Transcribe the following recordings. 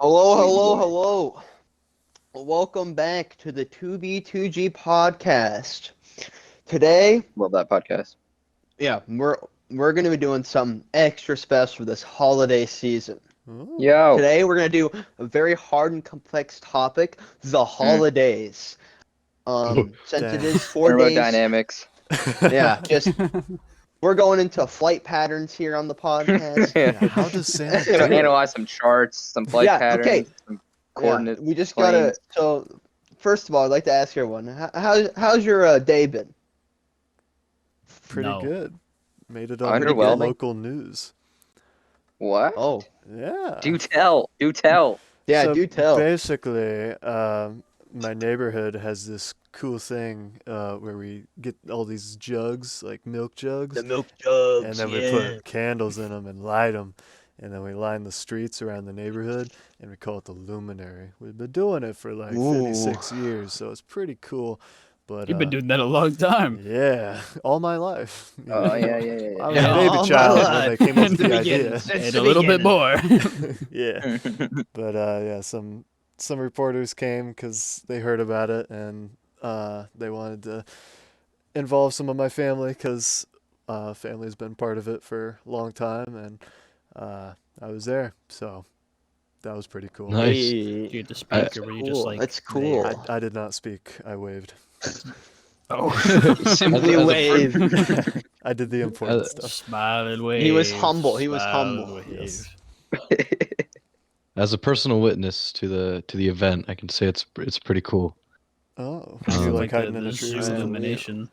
Hello, Sweet hello, boy. hello. Welcome back to the 2B2G podcast. Today, Love that podcast. we're going to be doing something extra special this holiday season. Ooh. Yo. Today, we're going to do a very hard and complex topic, the Mm. Holidays. Since it Damn. is 4 days, Thermodynamics. we're going into flight patterns here on the podcast. Yeah, how does Santa Gonna do it? analyze some charts, some flight Yeah, patterns, okay. some coordinate We just planes. gotta. So, first of all, I'd like to ask everyone, how's your day been? Pretty No. good. Made it on the Underwhelming. local news. What? Oh, Yeah. Do tell. Do tell. yeah, So do tell. basically, my neighborhood has this cool thing where we get all these jugs, like milk jugs, milk jugs, and then we put candles in them and light them, and then we line the streets around the neighborhood, and we call it the luminary. We've been doing it for like Ooh. 56 years, so it's pretty cool. But You've been doing that a long time. yeah, all my life. you Oh know? yeah. I was Yeah, a baby all my child when life. they came up In with the the beginning. idea. Since And the a little bit beginning. more. Yeah, but yeah, some reporters came because they heard about it and they wanted to involve some of my family because family's been part of it for a long time, and I was there, so that was pretty cool. Nice. You get the speaker where you just Cool. like. That's cool. I did not speak. I waved. Oh. Simply As a- wave. I did the important stuff. Smiling wave. He was humble. He was humble. Yes. As a personal witness to the event, I can say it's pretty cool. Oh, Um, you Like like hiding in the a tree? zoo or something? illumination.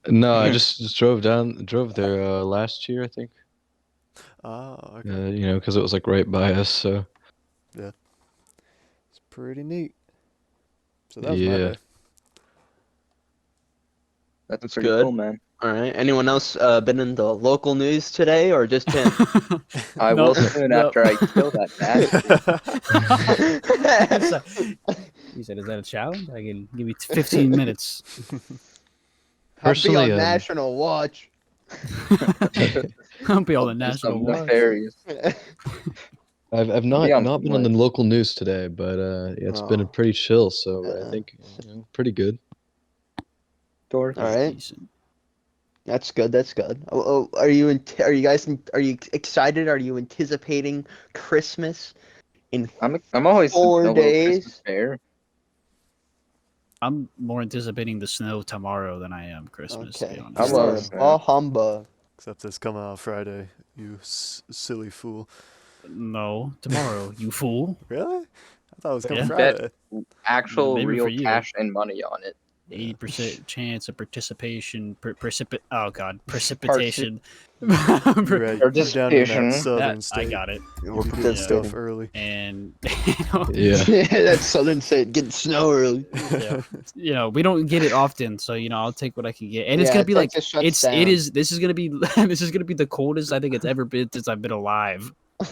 No, I just drove there last year, I think. Oh, okay. Because it was like right by us. So It's pretty neat. So that was my Yeah. day. That's pretty good. cool, man. All right. Anyone else been in the local news today, or just him? I will soon after I kill that bastard. He said, "Is that a challenge? I can give you 15 minutes." I'll be Personally, on national watch. I'll be on the Do national something watch. nefarious. I've not Be on been on the point. local news today, but it's been Oh. pretty chill. So Yeah. I think pretty good. Dorothy. All right. Decent. That's good. That's good. Are you excited? Are you anticipating Christmas in I'm always 4 a little days? Christmas fair. I'm more anticipating the snow tomorrow than I am Christmas. To be Okay. honest. I You are love a bah humbug. Except it's coming out Friday, you silly fool. No, tomorrow, you fool. Really? I thought it was coming Yeah. Friday. Actual Maybe real for you. cash and money on it. 80% chance of participation. Precipitation. You're right. You're down in Participation. that southern I state. got it. We're You do that participating. stuff early. And Yeah. That's Southern State getting snow early. we don't get it often, so I'll take what I can get. And it's gonna be like Texas shuts this down. is gonna be this is gonna be the coldest I think it's ever been since I've been alive.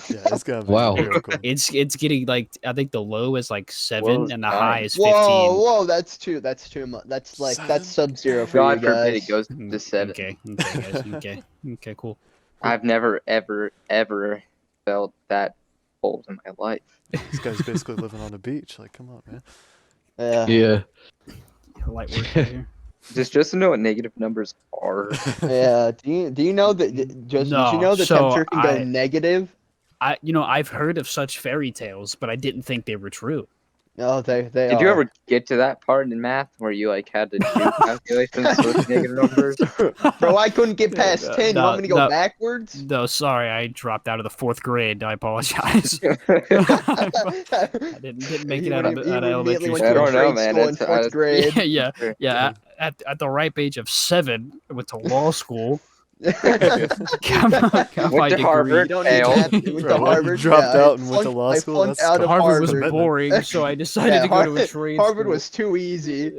Yeah, it's gonna be Wow. real cool. It's getting like I think the low is like 7 Whoa, and the dang. high is 15. Whoa, that's too much. That's Seven? Sub-Zero for God you guys. forbid it goes to 7. Okay, guys. Okay, cool. I've never, ever, ever felt that cold in my life. This guy's basically living on a beach. Like, come on, man. Yeah. Yeah. Light work out here. Just to know what negative numbers are. Yeah. Do you know that did you know the so temperature can go I- negative? I've heard of such fairy tales, but I didn't think they were true. Oh, they Did are. you ever get to that part in math where you had to do calculations with negative numbers? Bro, I couldn't get past 10. You want me to go No. backwards? No, sorry, I dropped out of the 4th grade. I apologize. I didn't make it out of elementary went school. I to don't know, trade man. school in It's- fourth grade. Yeah. At the ripe age of 7, I went to law school. Got my Went to degree. Harvard. You don't need Failed. that. You went to Bro, what, you Harvard. dropped yeah, out and went to law I school? flunked That's out of tough. Harvard was Harvard. boring, so I decided to go to a trade Harvard school. was too easy.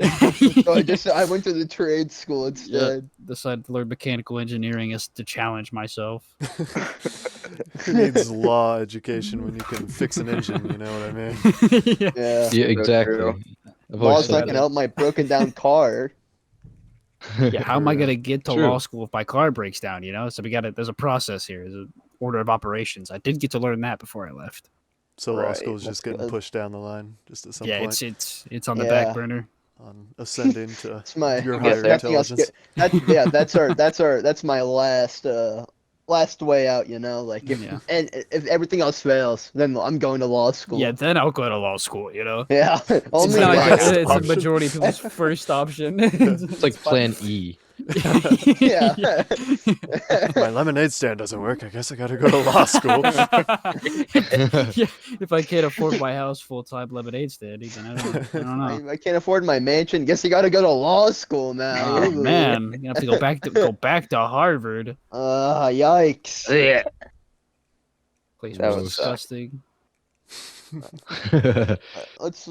So I went to the trade school instead. Decided to learn mechanical engineering as to challenge myself. Who needs law education when you can fix an engine? You know what I mean? Yeah. Yeah. Yeah. Exactly. true. I've always Law's said not that. gonna help my broken down car. Yeah, how am I For gonna get to True. law school if my car breaks down? So there's a process here, there's an order of operations. I did get to learn that before I left. So law Right, school is just that's getting good. pushed down the line, just at some Yeah, point it's on the back Yeah. burner. on ascending to It's my your guess higher that's nothing else. intelligence. That's my last way out. You know, like Yeah. if everything else fails, then I'm going to law school. Yeah, then I'll go to law school. You know, Yeah. it's Only not like good. last then. It's the option. majority of people's first option. It's like Plan E. Yeah. My lemonade stand doesn't work. I guess I gotta go to law school. Yeah, if I can't afford my house full time lemonade stand, then I don't know. I can't afford my mansion. Guess you got to go to law school now. Oh Ooh. man, you have to go back to Harvard. Yikes. Yeah. Place That was would suck. disgusting. Let's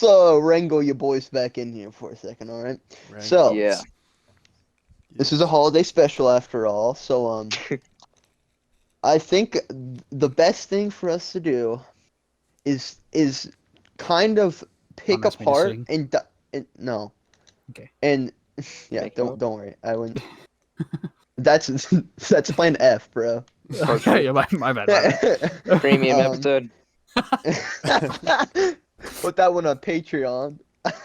wrangle you boys back in here for a second, all right? Right. So Yeah. this is a holiday special after all. So I think the best thing for us to do is kind of pick Promise me to apart sing. and no. Okay. And yeah, Make don't up. don't worry. I wouldn't. That's plan F, bro. Okay, yeah, my bad. Premium Um, episode. Put that one on Patreon.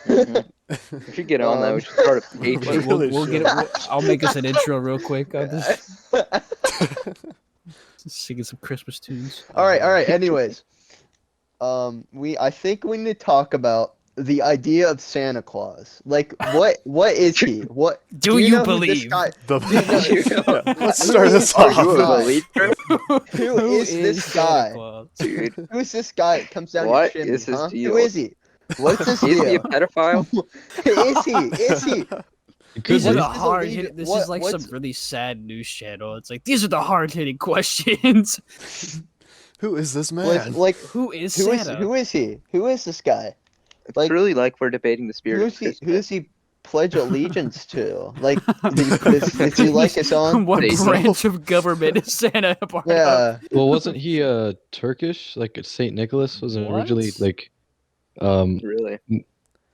We should get on that. We should start a Patreon. We'll get it. I'll make us an intro real quick. I'll just singing some Christmas tunes. All right. Anyways, I think we need to talk about the idea of Santa Claus. Like, what is he? What Do you you know who this believe? guy? Yeah, let's start Who this is- off. Are you a Guy. believer, Who is this Santa guy? Claus? dude? Who's this guy that comes down What your chimney? is his huh? deal? Who is he? What's his Is he a deal? pedophile? Is he? Is he? It could These are be. the This is a hard lead- hit. This what- is like what's- some really sad news channel. It's like these are the hard hitting questions. Who is this man? Like Who is who is Santa? who is he? Who is this guy? It's Like, really like we're debating the spirit of Who Christmas. does he pledge allegiance to? Like, does he like his own? What They branch of government is Santa a part of? Yeah. Well, wasn't he Turkish? Like Saint Nicholas was originally What? like Really?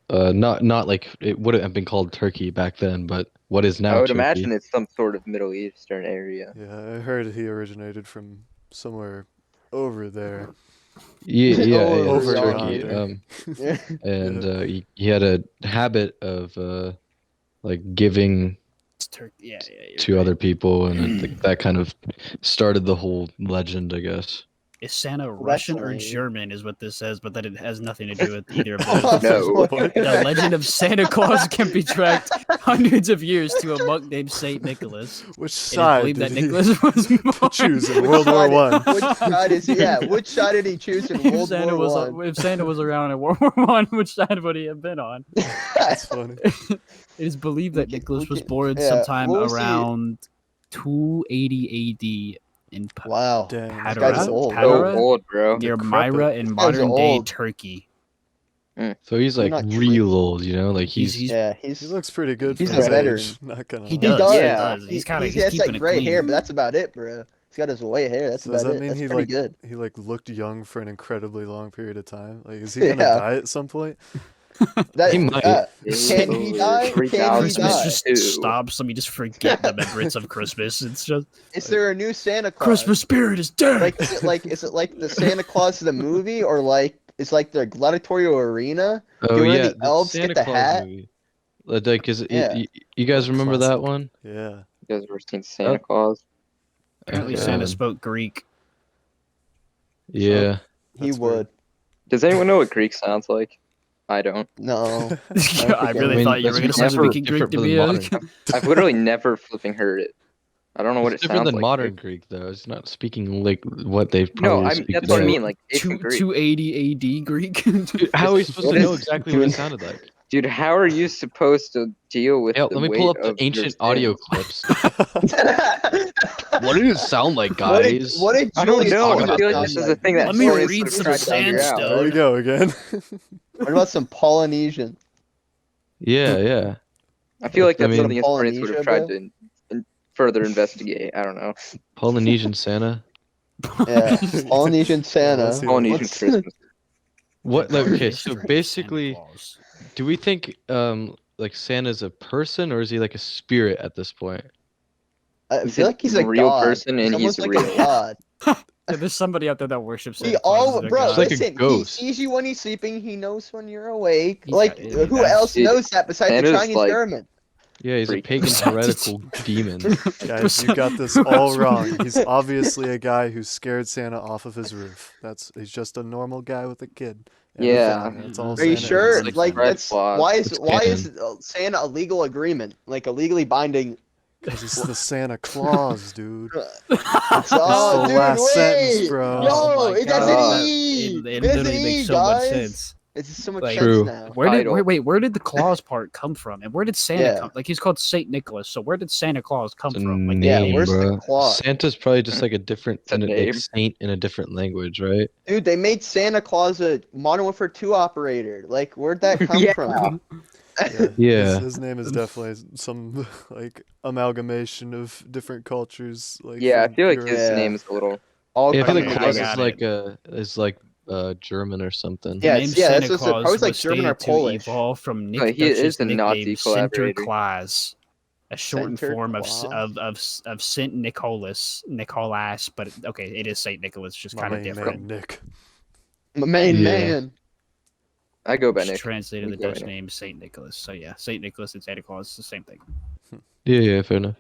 not like it wouldn't have been called Turkey back then, but what is now I would Turkey. imagine it's some sort of Middle Eastern area. Yeah, I heard he originated from somewhere over there. Yeah, Over it's yonder. Turkey. Yeah. And he had a habit of like giving It's yeah, you're to right. other people, and I think that kind of started the whole legend, I guess. Is Santa that's Russian or lame. German? Is what this says, but that it has nothing to do with either of Oh, those. No. The legend of Santa Claus can be tracked hundreds of years to a monk named Saint Nicholas. Which It is side believed did that he Nicholas was born. choose in World War One? Which side is he? Yeah, which side did he choose in If World Santa War was One? if Santa was around in World War One, which side would he have been on? That's funny. It is believed that We can- Nicholas we was can- born yeah, sometime what was he- around 280 AD in Wow. Dang, This Patara, guy's old. So Patara, old, bro. near Decrepit. Myra in guy's modern day old. Turkey. So he's like not real old, you know, like He's Yeah, He looks pretty good He's for a his veteran. age. Not gonna He lie. does. does. He Yeah. does. He's kind of he has keeping like it gray clean. hair, but that's about it, bro. He's got his white hair. That's So does about that it. mean That's he pretty like good. he like looked young for an incredibly long period of time? Like, is he gonna Yeah. die at some point? That, He might. can he die? Can he Christmas die? just stops. Let me just forget the remembrance of Christmas. It's just Is there a new Santa Claus? Christmas spirit is dead. Like, is it like the Santa Claus of the movie, or like it's like the gladiatorial arena? oh one of yeah, the elves get Santa the Claus hat? movie. Like, is it, Yeah. you guys remember that Classic. one? Yeah. You guys ever seen Santa Claus? Apparently, Okay. Santa spoke Greek. Yeah. He That's would. weird. Does anyone know what Greek sounds like? I don't. No. I really I mean, thought you were that's going to start never speaking Greek different to from me. the I was modern. I've literally never flipping heard it. I don't know what It's it different sounds than like. modern Greek, though. It's not speaking like what they No, probably speak that's what I today. mean. Like ancient Greek. 280 AD Greek. Dude, how are we supposed What to know is- exactly what it sounded like? Dude, how are you supposed to deal with Yeah, the let me weight pull up the of your ancient audio sins? clips. What did it sound like, guys? What did I don't Julius know. Caesar I feel like sound this is a thing that Let me historians read sort of some try to figure out. sandstone. There we go again. What about some Polynesian? Yeah. I feel like I that's mean- something historians would have Polynesia, tried to further investigate. I don't know. Polynesian Santa. Yeah, Polynesian Santa. let's hear it. Polynesian What's- Christmas. What? Like, okay, so History of basically, Santa Claus. do we think like Santa's a person, or is he like a spirit at this point? I He's feel a like he's a real god. person and He's he's almost like real. a god. There's somebody out there that worships We Santa Claus. all, as their bro. god. like a Listen, he ghost. sees you when he's sleeping. He knows when you're awake. He's Like, got- I mean, who that's- else Dude, knows that besides the Santa's, Chinese like- government? Yeah, he's a Freak. pagan heretical demon. Guys, you got this Who all else- wrong. He's obviously a guy who scared Santa off of his roof. He's just a normal guy with a kid. And a Yeah. family. That's all Are you Santa sure? is. Like Like, red that's flags. why is It's Santa a legal agreement, like a legally binding? Because it's the Santa Claus, dude. Oh, That's the dude, last wait! sentence, bro. Yo, Oh my it doesn't God. E. It doesn't literally E, makes so much guys. sense. It's so much Like- sense True. now. Title. Where did the Claus part come from? And where did Santa Yeah. come? Like he's called Saint Nicholas, so where did Santa Claus come It's a from? Like, Yeah, name, where's the bro. Claus? Santa's probably just like a different It's a like name. saint in a different language, right? Dude, they made Santa Claus a Modern Warfare 2 operator. Like, where'd that come Yeah. from? Yeah, Yeah. His name is definitely some like amalgamation of different cultures. Like Yeah, I from feel like Europe. his Yeah. name's a little. All Yeah, I feel like coming I Claus together. is like German or something. Yeah, The name it's- yeah, that's Santa what I said. Claus Probably like was German or stated to Polish. evolve from No, Nick he is Dutch's a Nazi nickname collaborator. Sinterklaas, a shortened form Sinterklaas. of Saint Nicholas. But okay, it is Saint Nicholas, just My kind of main different. man, Nick. My main Yeah. man. I go by Just Nick. translated the We go Dutch by Nick. name Saint Nicholas. So yeah, Saint Nicholas and Santa Claus is the same thing. Yeah, fair enough.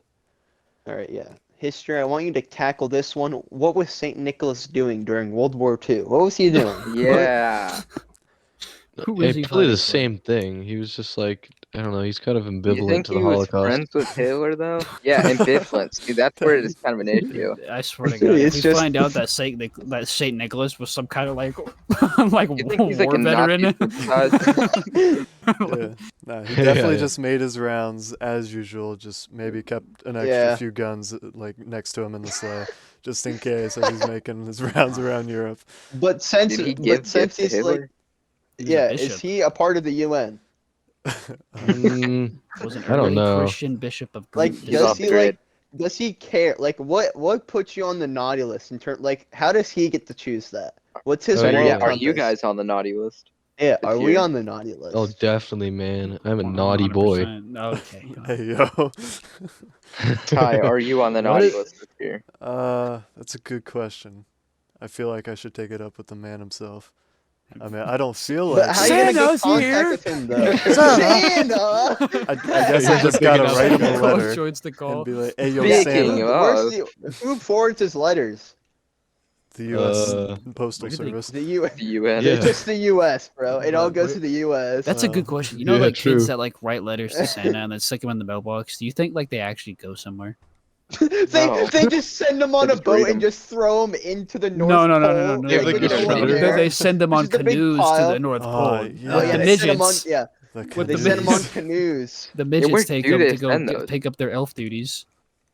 All right, yeah. History. I want you to tackle this one. What was Saint Nicholas doing during World War II? What was he doing? Yeah. Who is he Probably fighting the for? same thing. He was just like I don't know. He's kind of You ambivalent think to he the was Holocaust. friends with Hitler though? Yeah, ambivalence. Dude, that's where it's kind of an issue. I swear to God, if It's we just- find out that Saint Nicholas was some kind of like like You think he's like war a veteran, Nazi sympathizer? Yeah. No, he definitely yeah. just made his rounds as usual. Just maybe kept an extra Yeah. few guns like next to him in the sleigh, just in case as he's making his rounds around Europe. But since Did he give since gifts to he's like, Hitler? He was a yeah, bishop. is he a part of the UN? Mm, was an I don't early know. Christian bishop of Like, Greek He's does off he the grid. like? Does he care? Like, what puts you on the naughty list in terms? Like, how does he get to choose that? What's his Oh, Better moral yet, are you compass? guys on the naughty list? Yeah, this are we year? on the naughty list? oh, definitely, man. I'm a naughty boy. 100%. Okay. Hey yo. Ty, are you on the What naughty is- list this year? That's a good question. I feel like I should take it up with the man himself. I mean, I don't feel But like how are you gonna get Santa's contact here. with him though? Santa! Santa! I guess I He's just a big gotta enough write him a guy. letter Joins the call. and be like, "Hey yo, Speaking Santa, of- Who forwards his letters? the U.S. Uh, Postal where do they- Service." The U. The UN. Yeah. It's just the U.S., bro. It all But goes wait- to the U.S. That's a good Oh. question. You know, Yeah, like true. kids that like write letters to Santa and then stick them in the mailbox. Do you think like they actually go somewhere? No. they just send them on They a just boat read and 'em. just throw them into the North No, no, no, Pole. no, no, no. Yeah, no, like no, a no, no, shredder. no. They send them on Just a big canoes to pile. the North Oh, Pole. yeah. Oh, Like yeah, the they send 'em on, midgets. yeah, The they send them on canoes. canoes. The where midgets take do them they to go send those? pick up their elf duties.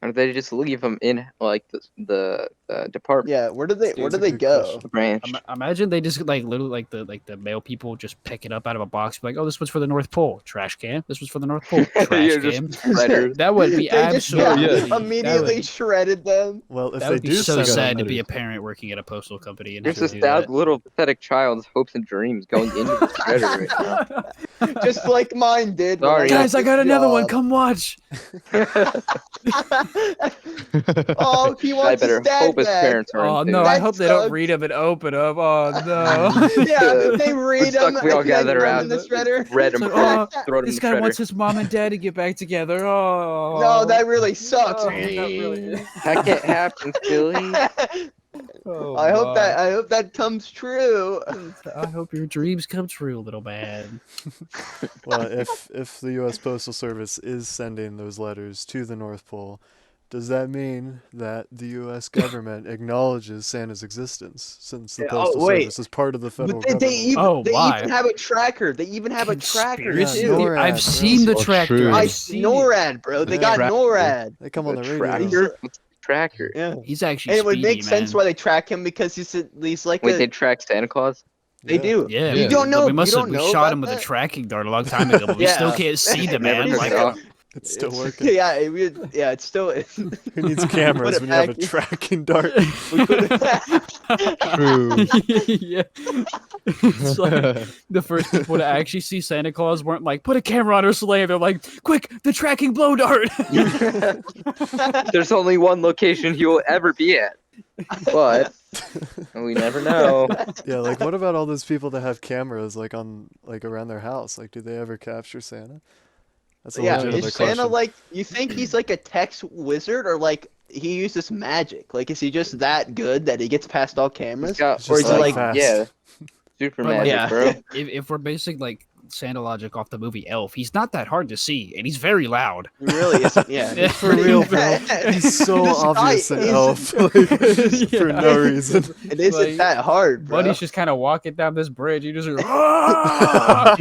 Or do they just leave them in like the department, Yeah, where do they That's a good go? question. the branch? Imagine they just like literally like the mail people just pick it up out of a box, be like, oh, this was for the North Pole, trash can. This was for the North Pole, trash You're can. just shredders. That would be They just absolutely that immediately would, shredded them. Well, if that they would be do so send out sad to be a letters. parent working at a postal company and Here's have this to do sad that. little pathetic child's hopes and dreams going into the shredder right now. Just like mine did. when Sorry. Guys, I this got another one. job. Come watch. Oh, he I wants better his dad hope his back. parents are Oh enthused. no, I That hope they don't sucks. read them and open them. Oh no. Yeah, they read Woodstock, them. we all and then gather throw 'em around in the shredder. read them, It's like, throw them in This the guy wants shredder. his mom and dad to get back together. Oh. No, that really sucks. Oh, that really- That can't happen, silly. Oh, I hope my. that comes true. I hope your dreams come true, little man. Well, if the U.S. Postal Service is sending those letters to the North Pole, does that mean that the U.S. government acknowledges Santa's existence, since the Yeah, oh, Postal wait. Service is part of the federal But they government? even have a tracker. They even have a tracker Conspiracy too. NORAD, I've bro. seen the Oh, tractor. true. I've I seen it. NORAD, bro. They Yeah. got Tracker. NORAD. They come on the A radio. tracker? What's a tracker? Yeah. He's actually And it would speedy, make sense man. why they track him because he's like Wait, a, they track Santa Claus? they Yeah. do. Yeah, You don't know- We must you have don't know shot about him with a that? tracking dart a long time ago, but we Yeah. still can't see the Never man. took Like, it off. It's still working. Yeah, it's still. Who needs cameras Put it when you have a back. tracking dart? True. yeah. It's like the first people to actually see Santa Claus weren't like, put a camera on her sleigh. They're like, quick, the tracking blow dart. There's only one location he will ever be at. But we never know. Yeah, like what about all those people that have cameras like on like around their house? Like, do they ever capture Santa? That's a Yeah, legitimate is Santa question. like? You think he's like a text wizard, or like he uses magic? Like, is he just that good that he gets past all He's cameras? got, Or is just he that like, fast. yeah, super But, like, magic, yeah, bro. If we're basing like Santa logic off the movie Elf, he's not that hard to see, and he's very loud. he really isn't? Yeah, he's For pretty real, bro. bad. He's so This guy obvious in is- Elf, like, for Yeah. no reason. It isn't Like, that hard, bro. Buddy's just kind of walking down this bridge. You just hear, "Ah!"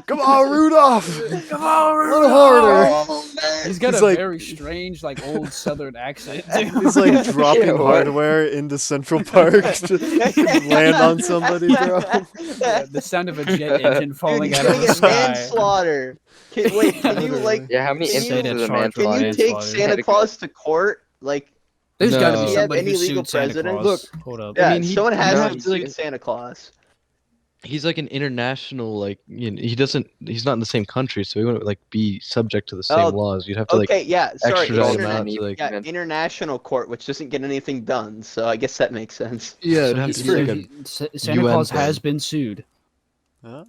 Come on, Rudolph! Come on, A little harder. Oh, man. He's got He's a like- very strange, like old Southern accent. Too. He's like dropping Yeah, what? hardware into Central Park to land on somebody, bro. Yeah, the sound of a jet engine Dude, falling he's out of gonna the get sky. manslaughter. Wait, can you like? Yeah, how many Can you- instances of Santa charged Can you manslaughter? take manslaughter. Santa Claus to court? Like, There's got to No. be Do you have somebody any who legal sued Santa precedent? Claus. Hold up. yeah, mean, he- someone has no, to he's like- sue Santa Claus. He's like an international, like he's not in the same country, so he wouldn't like be subject to the same Oh, laws. You'd have to like Okay, yeah, sorry, extradite him interna- out to like yeah, international court, which doesn't get anything done. So I guess that makes sense. yeah, it'd So have he- to be like so a he- Santa UN Claus has thing. been sued. Oh.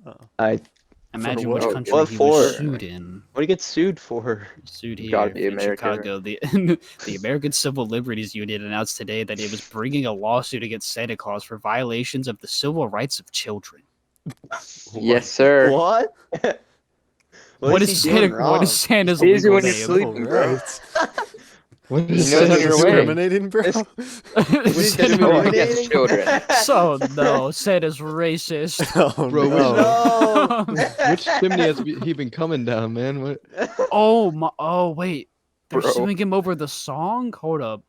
Imagine what? which country What he for? was sued in. What do you get sued for? Sued here Gotta be in America, right? Chicago. The American Civil Liberties Union announced today that it was bringing a lawsuit against Santa Claus for violations of the civil rights of children. Yes, sir. What? What is is he doing Santa? What wrong? is Santa's He's legal when he's name? sleeping, bro. Alright. what You is know Is it's that on your way. discriminating, bro? Is He's he going discriminating? against children. So no, Santa's racist. Oh, Bro, no. No. Which chimney has he been coming down, man? What? Oh my! Oh wait, they're Bro. suing him over the song. Hold up.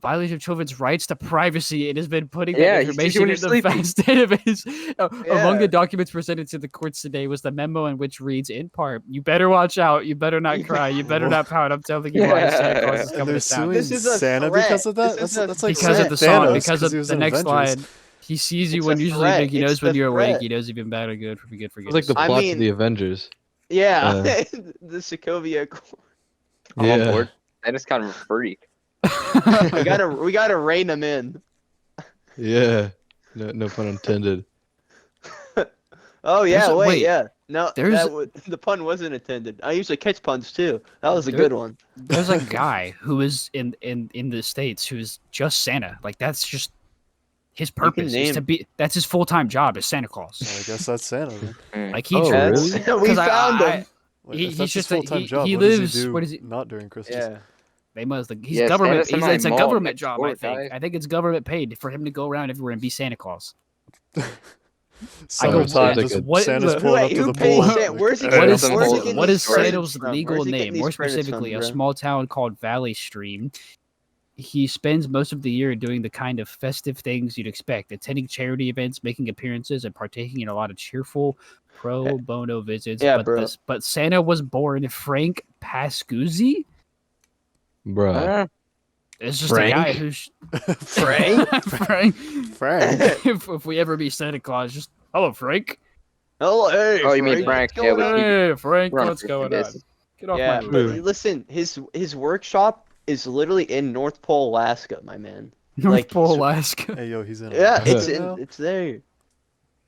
Violation of children's rights to privacy. It has been putting Yeah, that he's information when in he's the sleeping. FACTS database. Among Yeah. the documents presented to the courts today was the memo in which reads, in part, "You better watch out. You better not cry. You better not pout. I'm telling you why Santa Claus is And coming they're to town." suing This is a Santa threat. because of that? This is That's a like Because saying of the song. Thanos Because of he was the in next Avengers. line. He sees you It's when a you're threat. sleeping. He It's knows when the you're awake. threat. He knows if you've been bad or good. For good, for good. It's like the I plot mean- to the Avengers. Yeah, the Sokovia Accord. I'm Yeah. on board. That is kind of a freak. We gotta rein them in. Yeah. No pun intended. Oh yeah, There's a- wait, wait, yeah. No, there's- the pun wasn't intended. I usually catch puns too. That was a There- good one. There's a guy who is in the States who is just Santa. Like that's just his can purpose is to name- be. That's his full time job is Santa Claus. I guess that's Santa then. Mm. Like he Oh, tries- really? we 'cause found him. Wait, He- if he's that's his just a- full-time he- job, he what does lives- he do what is he- not during Christmas? Yeah. They must. He's Yeah, government. Santa's He's, it's a mall government next job. door, I think. guys. I think it's government paid for him to go around everywhere and be Santa Claus. Some go, of the time, what- just what- Santa's wait, pulling up wait, to who the pays pool. Santa? Where's he Like, getting- What is some where's he bullshit. getting what these is credits Santa's from? legal Where's he getting name? these More credits from, specifically, a bro? small town called Valley Stream. He spends most of the year doing the kind of festive things you'd expect, attending charity events, making appearances, and partaking in a lot of cheerful pro bono visits. Yeah, but bro. but Santa was born Frank Pascuzzi. Bruh. Uh, It's just a Frank? guy who's Frank? Frank. Frank. if we ever be Santa Claus, just hello, Frank. Oh, hey, Oh, you mean Frank, Frank? Yeah, what's going we- on? Hey, Frank, We're on what's a going on? basis. Get off Yeah, my but roof. listen, his workshop is literally in North Pole, Alaska, my man. North like, Pole, so- Alaska. Hey, yo, he's in. Yeah, it's Alaska now? it's there.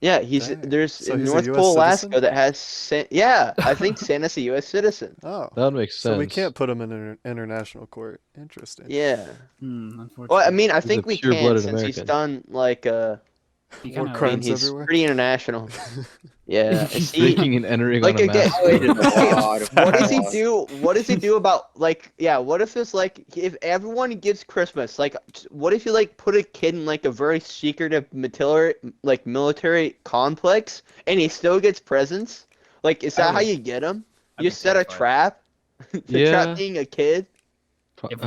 Yeah, Dang. there's So in he's a North US Pole, citizen? Alaska that has yeah, I think Santa's a U.S. citizen. Oh. That would make sense. So we can't put him in an international court. Interesting. Yeah. Unfortunately. Well, I mean, I He's a think we can pure-blooded since he's American. done like He War kinda- I mean, crimes he's everywhere. pretty international. Yeah. He's See, breaking and entering like on a again, massive Violated scale. the law of what does he laws. do? What does he do about like yeah? What if it's like if everyone gives Christmas like what if you like put a kid in like a very secretive military complex and he still gets presents? Like is that how you get him? I'd You be set a terrified. trap to Yeah. trap being a kid. If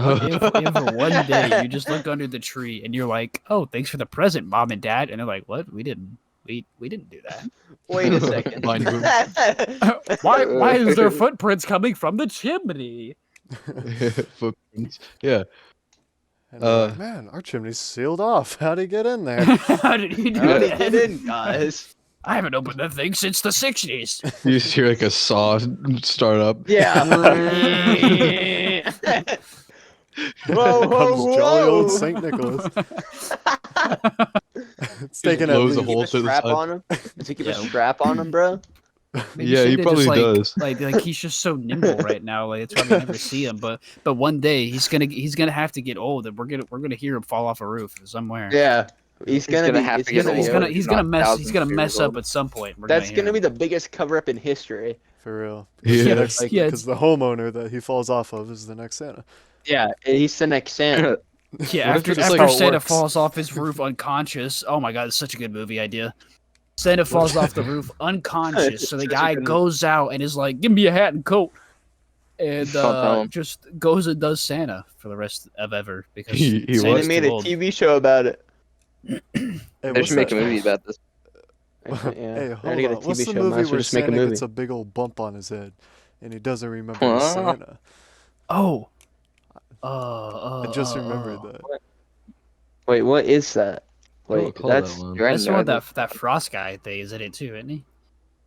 for one day you just look under the tree and you're like, "Oh, thanks for the present, mom and dad," and they're like, "What? We didn't do that. Wait a second. Mind boom. Why is there footprints coming from the chimney?" Footprints. Yeah. And they're like, man, our chimney's sealed off. How'd he get in there? How did he do How did he that? get in, guys? I haven't opened that thing since the '60s. You just hear like a saw start up. Yeah. Whoa, Here comes whoa, jolly old whoa. Saint Nicholas. It's Just taking at blows a least. hole Keep a through the strap side. on him? Does he keep a Yeah. strap on him, bro? Maybe Yeah, he Santa probably just does. like he's just so nimble right now. Like that's why we never see him. But one day he's gonna have to get old, and we're gonna hear him fall off a roof somewhere. Yeah. He's gonna be. have It's to get gonna be. old. He's Not gonna mess thousands of years up old. at some point. We're That's gonna gonna hear be him. the biggest cover up in history. For real. Yeah. Because Yeah, the homeowner that he falls off of is the next Santa. Yeah, he's the next Santa. Yeah, What if after it's That's like- how after it Santa works. falls off his roof unconscious. Oh my god, it's such a good movie idea. Santa falls off the roof unconscious, so the Such a guy good- goes out and is like, "Give me a hat and coat," and Don't tell him. just goes and does Santa for the rest of ever because He They Santa's made too a old. TV show about it. Hey, They what's should make a that- movie about this. Yeah, Hey, they're hold gonna get a on. What's TV the show. Might movie as well where just make a Santa movie. gets a big old bump on his head and he doesn't remember he's Huh? Santa? Oh, I just remembered that. Wait, what is that? I don't Wait, recall that's that one. You're That's the right, one no, that Frost guy thing is in it too, isn't he?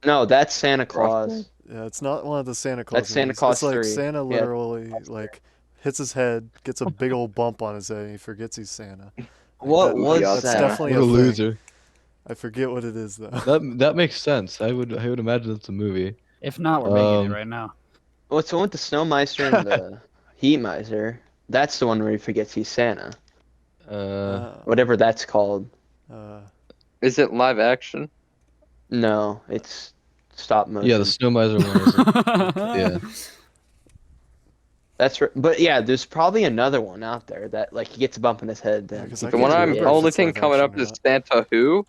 no, that's Santa Claus. Frosty? Yeah, it's not one of the Santa Claus. That's Santa movies. Claus It's like 3. Santa Yeah. literally like hits his head, gets a big old bump on his head, and he forgets he's Santa. What That- was that's That's that? definitely What a thing. loser. I forget what it is though. That makes sense. I would imagine it's a movie. If not, we're making it Um, right now. Well, it's the one with the Snow Miser and the Heat Miser. That's the one where he forgets he's Santa. Whatever that's called. Is it live action? No, it's stop motion. Yeah, the Snow Miser one. Yeah. That's right. But yeah, there's probably another one out there that like he gets a bump in his head. Then 'cause he I The can't one forgets I'm who he remember if is. only it's thing live coming up action or is not. Santa Who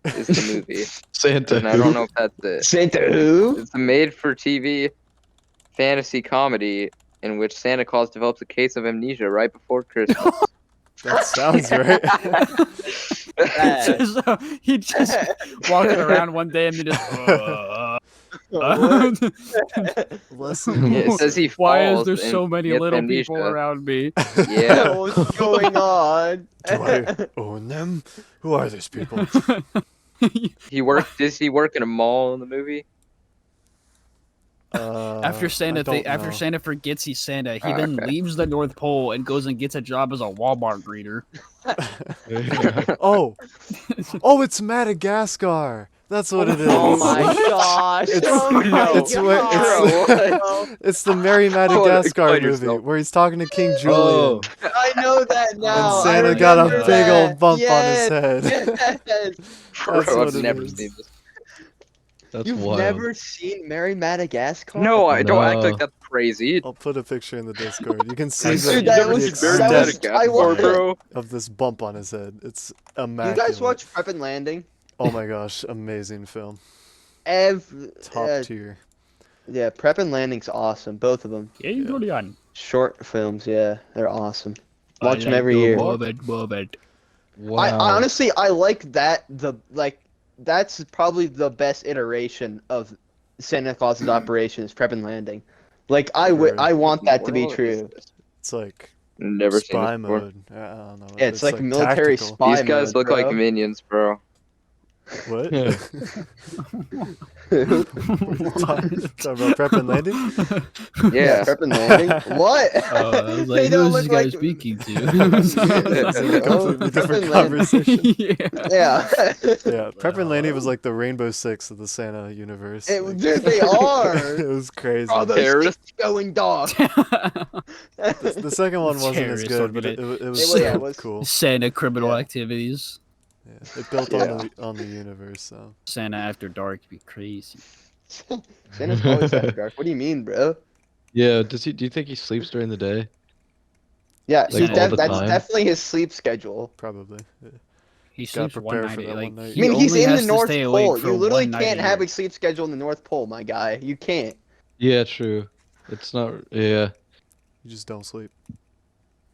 is the movie, Santa. and I don't know if that's it. Santa who? It's a made-for-TV fantasy comedy in which Santa Claus develops a case of amnesia right before Christmas. That sounds right. So he just walking around one day and then just. What? Listen, Yeah, it says he Why is falls there and so many gets little amnesia. people around me? Yeah. What's going on? do I own them? Who are these people? Does he work in a mall in the movie? After Santa, after Santa forgets he's Santa, he then Okay. leaves the North Pole and goes and gets a job as a Walmart greeter. Oh, it's Madagascar. That's what it is. Oh my gosh! It's- oh my it's what- gosh. It's the Merry Hold on, Madagascar explain movie yourself. where he's talking to King Julian. Oh, I know that now. And Santa I got a remember big that. old bump Yes, on his head. Yes. Bro, That's what I've it never is. seen this. that's You've wild. never seen Mary Madagascar? No, I don't act No. like that's crazy. I'll put a picture in the Discord. You can see Dude, the, that the was- extent that was- I watched it. bro. of this bump on his head. It's You immaculate. guys watch Prep and Landing? Oh my gosh, amazing film. Top tier. Yeah, Prep and Landing's awesome. Both of them. King Julian. Short films, yeah, they're awesome. I Watch them like every to year. move it. Wow. I honestly, I like that. That's probably the best iteration of Santa Claus's operation is Prep and Landing. Like I Word. want that to be What is true. this? It's like Never seen spy this before. mode. I don't know. Yeah, it's like military tactical. spy These guys mode, look like bro. minions, bro. What? Yeah. Talking about Prep and Landing? Yeah. Prep and Landing. What? I was They like, don't who's this look guy like- speaking to? It's a completely Prep different and Landing. conversation. Yeah. Yeah. Yeah, Prep and Landing was like the Rainbow Six of the Santa universe. Like, Dude, they are. it was crazy. Oh, those Terrorists. sticks going dog. The second one It's wasn't as terrorist good, but it organi- was It was- so yeah, it was- cool. Santa criminal Yeah. activities. Yeah, it built Yeah. on the universe. So Santa after dark be crazy. Santa's always after dark. What do you mean, bro? Yeah. Do you think he sleeps during the day? Yeah, Like, he all the that's time? definitely his sleep schedule. probably. Yeah. He Gotta sleeps one prepare night. for that Like, one night. I he mean, he's only in has the to North stay awake Pole. for You literally one night can't a have year. a sleep schedule in the North Pole, my guy. You can't. Yeah, true. It's not. Yeah. You just don't sleep.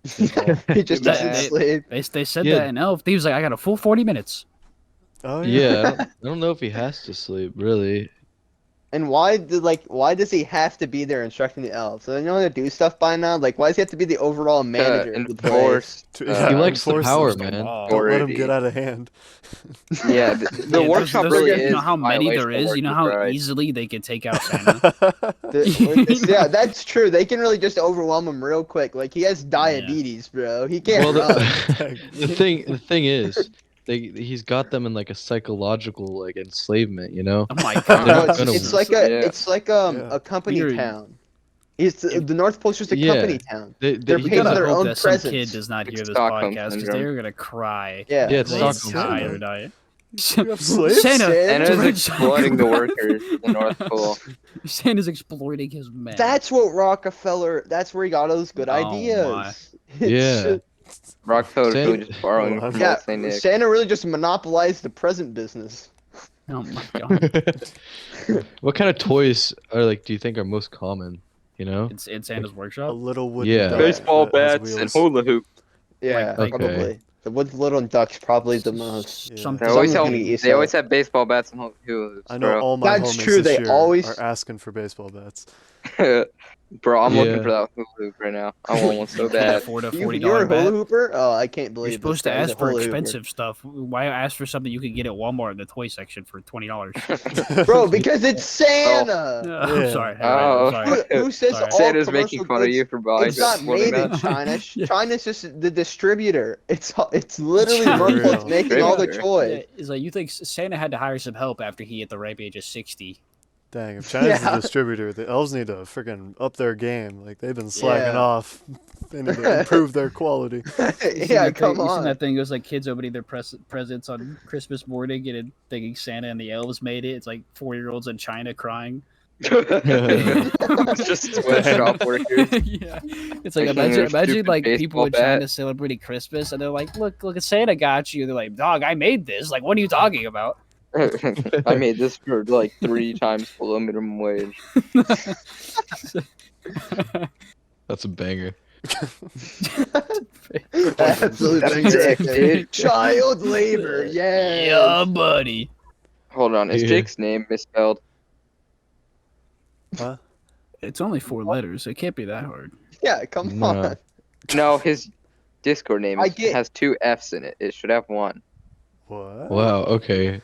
He just That- doesn't they- sleep. They said Yeah. that in Elf. He was like, I got a full 40 minutes. Oh Yeah. I don't know if he has to sleep really. And why does he have to be there instructing the elves? So they know how to do stuff by now. Like, why does he have to be the overall manager of the place? Enforce. Yeah, He likes the enforce power, them. man. Don't let him Authority. get out of hand. Yeah, the Yeah, workshop those- really you is know how a many there violation of is. You know workers' how rights. easily they could take out Santa. Yeah, that's true. They can really just overwhelm him real quick. Like, he has diabetes, bro. He can't Well, run. the thing is, he's got them in like a psychological like enslavement, you know. Oh my No, god! gonna it's win. like Yeah. Yeah. a company Weird. town. The North Pole's just a Yeah. company town. They, They're We paying gotta for their hope own that some presence. kid does not It's hear this Stockholm podcast because syndrome. they're gonna cry. Yeah. Yeah, it's the Stockholm entire syndrome. night. You have slaves? Santa, Santa Santa's Red exploiting the Sox. workers in the North Pole. Santa's exploiting his men. That's what Rockefeller. That's where he got all those good Oh, my. ideas. Yeah. Rockefeller's really Santa- just borrowing Hold from on. Old Saint Nick. Santa really just monopolized the present business. Oh my god! What kind of toys are like? Do you think are most common? You know. It's in Santa's A workshop. little wooden Yeah. duck Baseball that has bats and wheels. hula hoop. Yeah, Like- Okay. probably. The Wood Little Duck's probably the most. Yeah. Some They always, Someone's have, gonna eat they always some. have baseball bats and hula hoops, I know bro. all my That's homies true, this they year always- are asking for baseball bats. Bro, I'm looking Yeah. for that hula hoop right now. I want one so You can't bad. afford a You're $40 a hula bat. hooper? Oh, I can't believe You're supposed to this guy's a ask for hula hooper. expensive stuff. Why ask for something you can get at Walmart in the toy section for $20? Bro, because it's Santa. I'm Yeah. sorry. Oh. I'm sorry. Who says Sorry. all Santa's commercial making fun of goods- you for buying It's not sporting made in bats. China. Yeah. China's just the distributor. It's literally For North Pole's real. making all the Yeah, toys. It's like you think Santa had to hire some help after he hit the ripe age of 60. Dang, if China's Yeah. the distributor, the elves need to freaking up their game. Like, they've been slacking Yeah. off. They need to improve their quality. Yeah, come You seen on. that thing? It was like kids opening their presents on Christmas morning and thinking Santa and the elves made it. It's like 4-year-olds in China crying. It's just sweatshop workers. Yeah, it's like Making their imagine stupid like people in baseball bat. China celebrating Christmas and they're like, look, Santa got you. They're like, dog, I made this. Like, what are you talking about? I made this for like 3 times below minimum wage. That's a banger. Absolute That's banger sick, right there. dude. Child labor, yeah. Yeah, buddy. Hold on, is Yeah. Jake's name misspelled? Huh? It's only 4 letters. It can't be that hard. Yeah, come No. on. No, his Discord name I get- has 2 F's in it. It should have 1. What? Oh. Wow. Okay.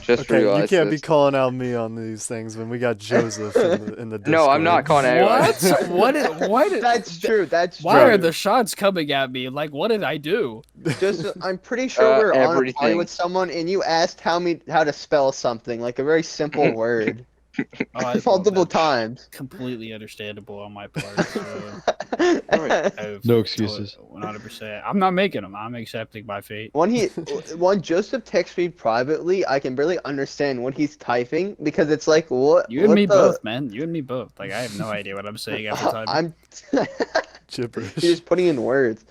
Just Okay, you realized can't this. be calling out me on these things when we got Joseph in the Discord. No, I'm not calling anyone. Why did That's true. That's true. Why are the shots coming at me? Like, what did I do? Just, I'm pretty sure we're on a party everything. with someone, and you asked how to spell something, like a very simple word, multiple times. Completely understandable on my part. So No excuses. 100%. I'm not making them. I'm accepting my fate. When Joseph texts me privately, I can barely understand what he's typing because it's like what You and what me the- both, man. You and me both. Like, I have no idea what I'm saying every time. I'm Gibberish. He's just putting in words.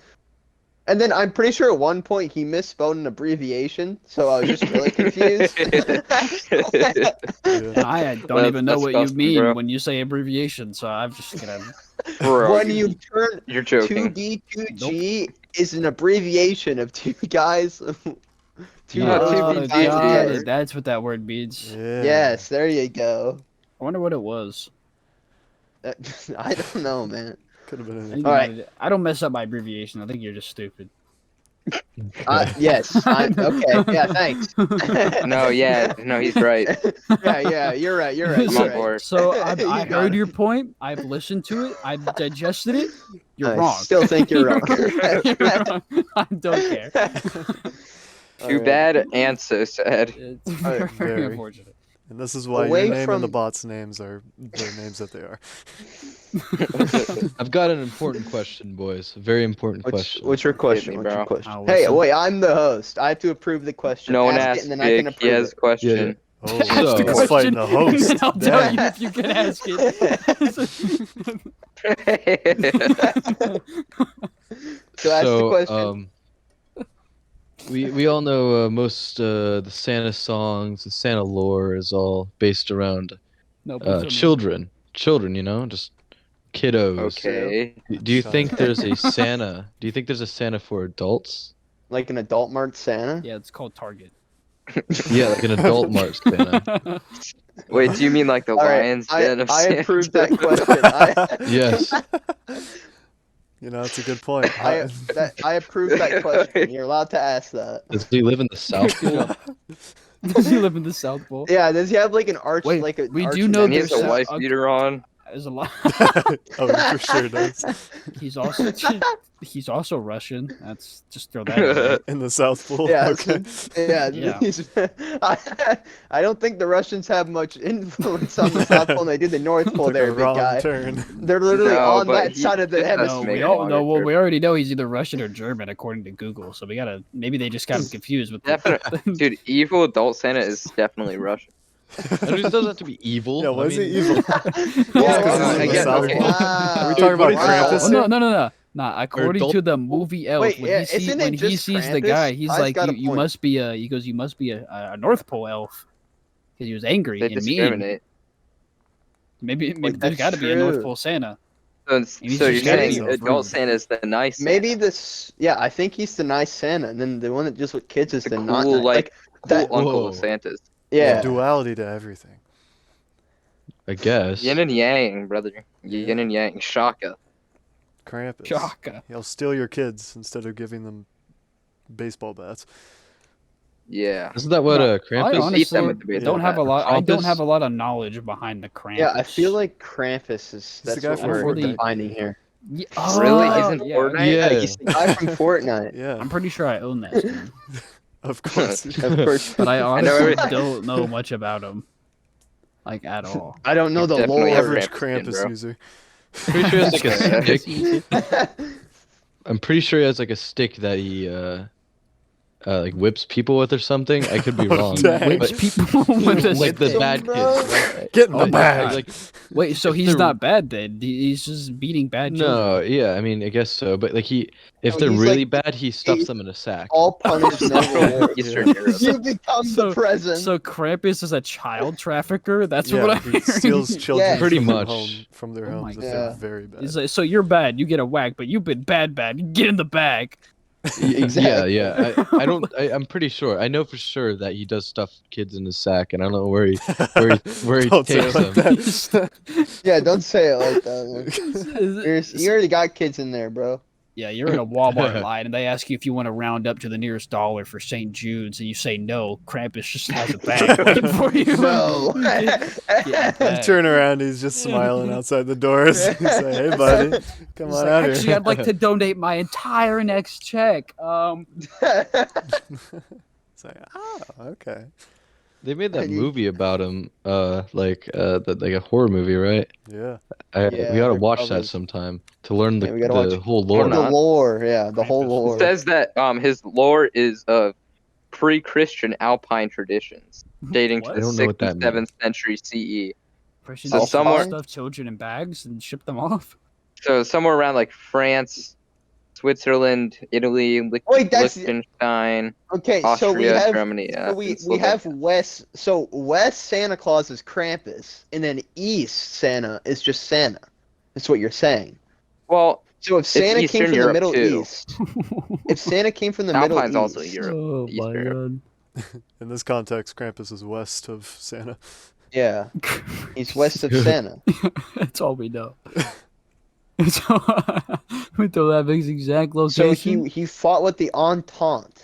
And then I'm pretty sure at one point he misspelled an abbreviation, so I was just really confused. Yeah. I don't That's even know what you disgusting, mean bro. when you say abbreviation, so I'm just gonna. Bro, When you turn you're joking. 2D 2G is an abbreviation of two guys. Two No, rows 2D, put together. That's what that word means. Yeah. Yes, there you go. I wonder what it was. I don't know, man. Could have been I, in think All you right. might have- I don't mess up my abbreviation. I think you're just stupid. Yes. Okay. Yeah. Thanks. No, yeah, no, he's right. Yeah. You're right. You're right. I'm You're on right. board. So You I got heard it. your point. I've listened to it. I've digested it. You're I wrong. still think you're wrong. You're wrong. I don't care. Too Alright. bad and so sad. It's Alright, very very. unfortunate. And this is why Away your name and the from- bots' names are the names that they are. I've got an important question, boys. A very important question. What's your question? me, What's your bro. question? I'll Hey, listen. wait, I'm the host. I have to approve the question. No one Ask it, asked and then I can Jake. He approve has a question. Oh, Ask the he's So- fighting the host. and I'll tell Dang. you if you can ask it. So ask the question. We all know most the Santa songs, the Santa lore is all based around No, please children, you know, just kiddos. Okay. Do you think there's a Santa? Do you think there's a Santa for adults? Like an adult marked Santa? Yeah, it's called Target. Yeah, like an adult Mart Santa. Wait, do you mean like the All right, lion's den of I Santa? approve that question. Yes. That's a good point. I approve that question. You're allowed to ask that. Does he live in the South Pole? Does he live in the South Pole? Yeah, does he have like an arch? Wait, like a we arch do know And he has there's a wife beater on. There's a lot. Oh, he for sure does. He's also Russian. That's just throw that in there. In the South Pole. Yeah, Okay. Yeah. I don't think the Russians have much influence on the South Pole. And they do the North Pole Took there, a big wrong guy. turn. They're literally No, on but that he- side of the he does No, hemisphere. make we a all longer know. Well, trip. we already know he's either Russian or German according to Google. So maybe they just got him confused with. Dude, evil adult Santa is definitely Russian. And he doesn't have to be evil. Yeah, why I is mean, he evil? Yeah, Because I he's in the guess- South okay. Pole. Wow. Are we Dude, talking what about is Krampus Krampus? here? No. Nah, according adult- to the movie Elf, Wait, when yeah, he sees isn't it when he just sees the Krampus? guy, he's I's like, got a you point. must be a. He goes, you must be a North Pole elf, because he was angry They and mean. discriminate. Maybe Wait, there's that's got to be a North true. Pole Santa. So just you're got saying himself adult rude. Santa is the nice Santa. Maybe this. Yeah, I think he's the nice Santa, and then the one that just with kids is the the cool, not nice. like, cool that. uncle Whoa. of Santas. Yeah. Duality to everything. I guess. Yin and yang, brother. Yin and yang. Shaka. Krampus. Shaka. He'll steal your kids instead of giving them baseball bats. Yeah. Isn't that what No, Krampus I is honestly them with the baseball don't have a bat. lot. I don't Krampus? have a lot of knowledge behind the Krampus. Yeah, I feel like Krampus is. the That's guy what from we're Fortnite. defining here. Yeah, Really? oh, He's in yeah. Fortnite? Yeah. He's the guy from Fortnite. Yeah, I'm pretty sure I own that skin, of course. Of course. but I know honestly everything. don't know much about him, like at all. I don't know the Definitely lore. Average Krampus skin, Krampus bro. user. Pretty sure it's like a stick. Stick. I'm pretty sure he has like a stick that he like whips people with or something. I could be Oh, wrong. dang. Whips But- people with a like the stick. bad Bro. kids. Right? Get in the Oh my bag. God. Like Wait, so if he's they're- not bad then? He's just beating bad no, children. yeah, I mean, I guess so. But like if No, they're he's really like- bad, he stuffs he's them in a sack. All punished, no reward. Eastern Yeah. Europe. You become the present. So Krampus is a child trafficker. That's Yeah, what I'm he hearing. steals children Yeah. Pretty from their much. home, from their Oh my homes if God. they're Yeah. very bad. He's like, so you're bad, you get a whack, but you've been bad. Get in the bag. Exactly. Yeah. I'm pretty sure. I know for sure that he does stuff kids in his sack, and I don't know where he Don't say takes it like them. that. Yeah, don't say it like that. You already got kids in there, bro. Yeah, you're in a Walmart line, and they ask you if you want to round up to the nearest dollar for St. Jude's, and you say no. Krampus just has a bag waiting for you. No. Get You back. turn around, he's just smiling outside the doors. He's like, "Hey, buddy, come He's on like, out actually, here." I'd like to donate my entire next check. It's like, oh, okay. They made that And you- movie about him, like a horror movie, right? Yeah. Yeah, We gotta they're watch probably- that sometime to learn Yeah, we gotta watch the it. whole the lore. not. lore, yeah, the whole Krampus. lore. It says that his lore is of pre-Christian Alpine traditions dating What? to I the don't know what 6th that and 7th century CE. Christians So just somewhere- stuff children in bags and ship them off. So somewhere around like France, Switzerland, Italy, Wait, that's Liechtenstein, okay. Austria, So we have Germany. Yeah, so we and have Slovenia. West. So West Santa Claus is Krampus, and then East Santa is just Santa. That's what you're saying. Well, So if Santa came Eastern from Europe, the Middle too. East, if Santa came from the Middle Alpine's East, also Europe. Oh Eastern my Europe. god. In this context, Krampus is west of Santa. yeah, he's west of Santa. That's all we know. It's all, we don't have his exact So location. he fought with the Entente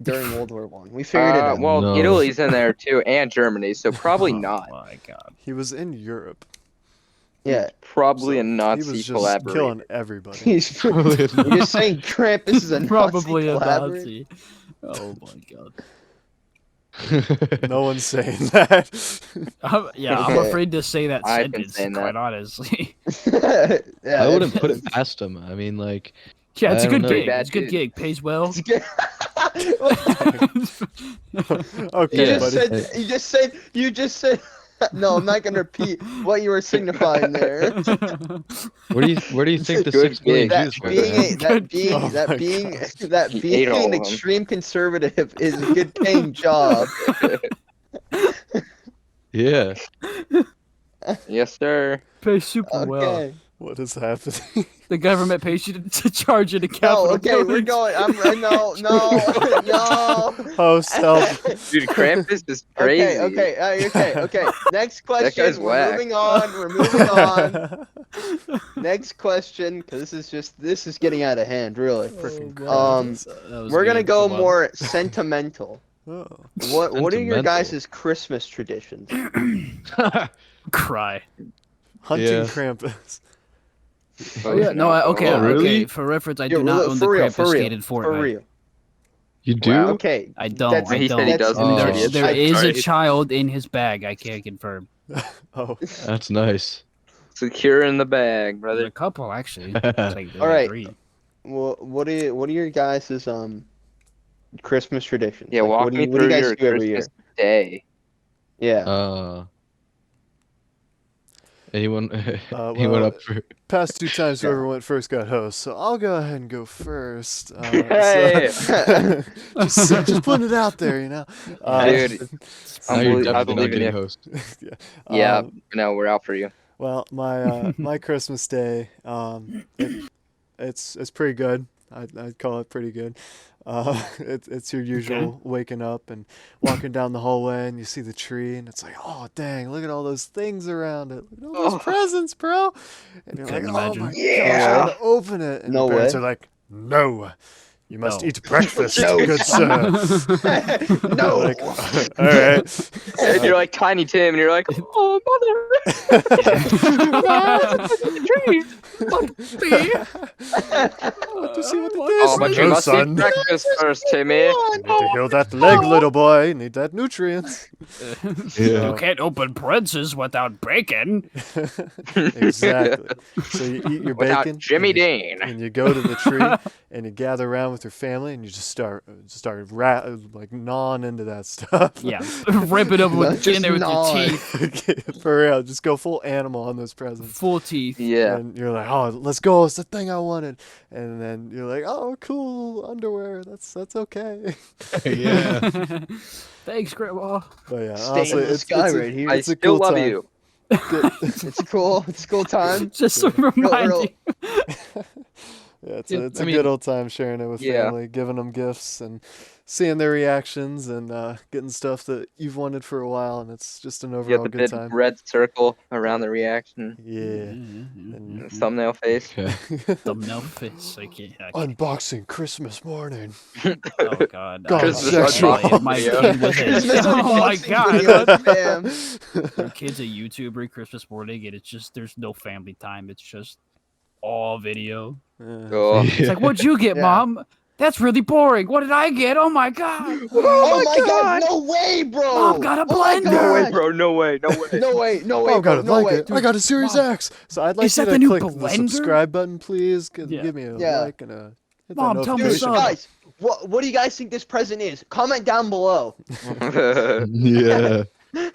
during World War One. We figured it out. Well, No. Italy's in there too, and Germany, so probably Oh not. my god. He was in Europe. Yeah, Probably a So Nazi he was just collaborator. killing everybody. he's you're just saying Krampus is a Probably Nazi a collaborator? Nazi. Oh my god. No one's saying that. I'm Okay. afraid to say that I've been sentence, saying quite that. honestly. Yeah, I wouldn't it's- put it past him. I mean, like, Yeah, it's I a don't good know. gig. Bad It's a good dude. gig. Pays well. it's good. Okay, Yeah. buddy. You just said. No, I'm not gonna repeat what you were signifying there. where do you think the Good 6 million gig. Jews That were? being man? a, that Good being Oh that my being God. that He being ate all an of 'em. extreme conservative is a good paying job. Yeah. Yes, sir. Pays super well. Okay. What is happening? The government pays you to charge it a No, capital. okay, we're Village. going. No, no. Host, help. Dude, Krampus is crazy. Okay. Next That guy's question. We're whack. moving on. We're moving on. Next question, because this is getting out of hand, really. Freaking That was We're gonna weird. go Come on. more sentimental. Oh. What are your Sentimental. guys' Christmas traditions? Cry. Hunting Yeah. Krampus. Oh yeah, no, okay, Oh, really? okay. For reference, I do Yeah, not own the for real, Krampus for real, skated for Fortnite. real. You do? Wow. Okay. I don't. That's- I He don't. said he doesn't. Oh. There, Idiot. there I- is a Sorry. child in his bag. I can't confirm. Oh. That's nice. Secure in the bag, There's brother. a couple actually. It's like, there's All right. 3. Well, what are your guys' Christmas traditions? Yeah, Like, walk what do me you, what do through you guys your do every year? Christmas day. Yeah. Anyone? Well, Anyone up for? Past 2 times Yeah. whoever went first got host, so I'll go ahead and go first. Hey! Just putting it out there, you know. Dude, Now you're I definitely not believe in getting you. host. yeah. Yeah, Um, no, we're out for you. Well, my Christmas day, it's pretty good. I'd call it pretty good. It's your usual waking up and walking down the hallway and you see the tree and it's like, oh dang, look at all those things around it. Look at all those Oh. presents, bro. And you're Couldn't like, oh my imagine. gosh, I want to open it. And No your parents way. are like, no, you must No. eat breakfast, No, good sir. No. Like, all right. And you're like Tiny Tim, and you're like, oh, mother. Want to see what it Oh, is? but you No, must son. eat breakfast first, Timmy. You need to heal that leg, little boy. You need that nutrients. Yeah. You can't open Prince's without bacon. Exactly. So you eat your Without bacon. Jimmy and you, Dean. and you go to the tree and you gather around with your family and you just start like gnawing into that stuff. Yeah, rip it up with Just get in there with your gnaw it. teeth, For real, just go full animal on those presents. full teeth. Yeah. And you're like, oh, let's go. It's the thing I wanted. And then you're like, oh, cool underwear. That's okay. Yeah. Thanks, Grandma. But yeah, Stay honestly, in the it's sky a, right here. I it's a still cool love time. you. It's cool. It's a cool time. Just to remind real. you. Yeah, it's Yeah, a, it's I a mean- good old time sharing it with Yeah. family, giving them gifts and seeing their reactions and getting stuff that you've wanted for a while, and it's just an You overall got the good big time. red circle around the reaction. Yeah. Mm-hmm. Thumbnail face. Okay. Thumbnail face. I can't. Unboxing Christmas morning. Oh God. God, Christmas sexual. My video. kid was Christmas oh my unboxing God. video, what? fam. Your kid's a YouTuber Christmas morning, and it's just there's no family time. It's just all video. Yeah. Oh. It's like, what'd you get, Yeah. Mom? That's really boring. What did I get? Oh my God. Oh my god, no way, bro! Mom got a Oh my blender. No way, God. bro. No way. No way. No way, no way, Oh, bro, got a no way. blanket. I got a Series Mom, X. So I'd like is you that to the new click the blender? subscribe button, please. Yeah. Give me a Yeah. like and a hit that Mom, tell me Dude, notification some. guys, what do you guys think this present is? Comment down below. Yeah. Yeah,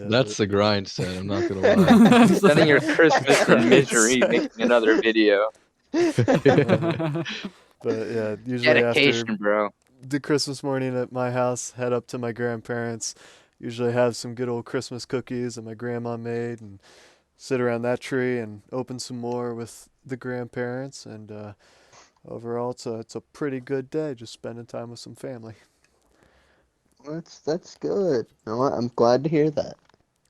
That's the grind set. I'm not gonna lie. Spending your Christmas in misery making another video. But yeah, usually after Dedication, bro. the Christmas morning at my house, head up to my grandparents. Usually have some good old Christmas cookies that my grandma made, and sit around that tree and open some more with the grandparents. And overall, it's a pretty good day, just spending time with some family. That's good. You know what? I'm glad to hear that.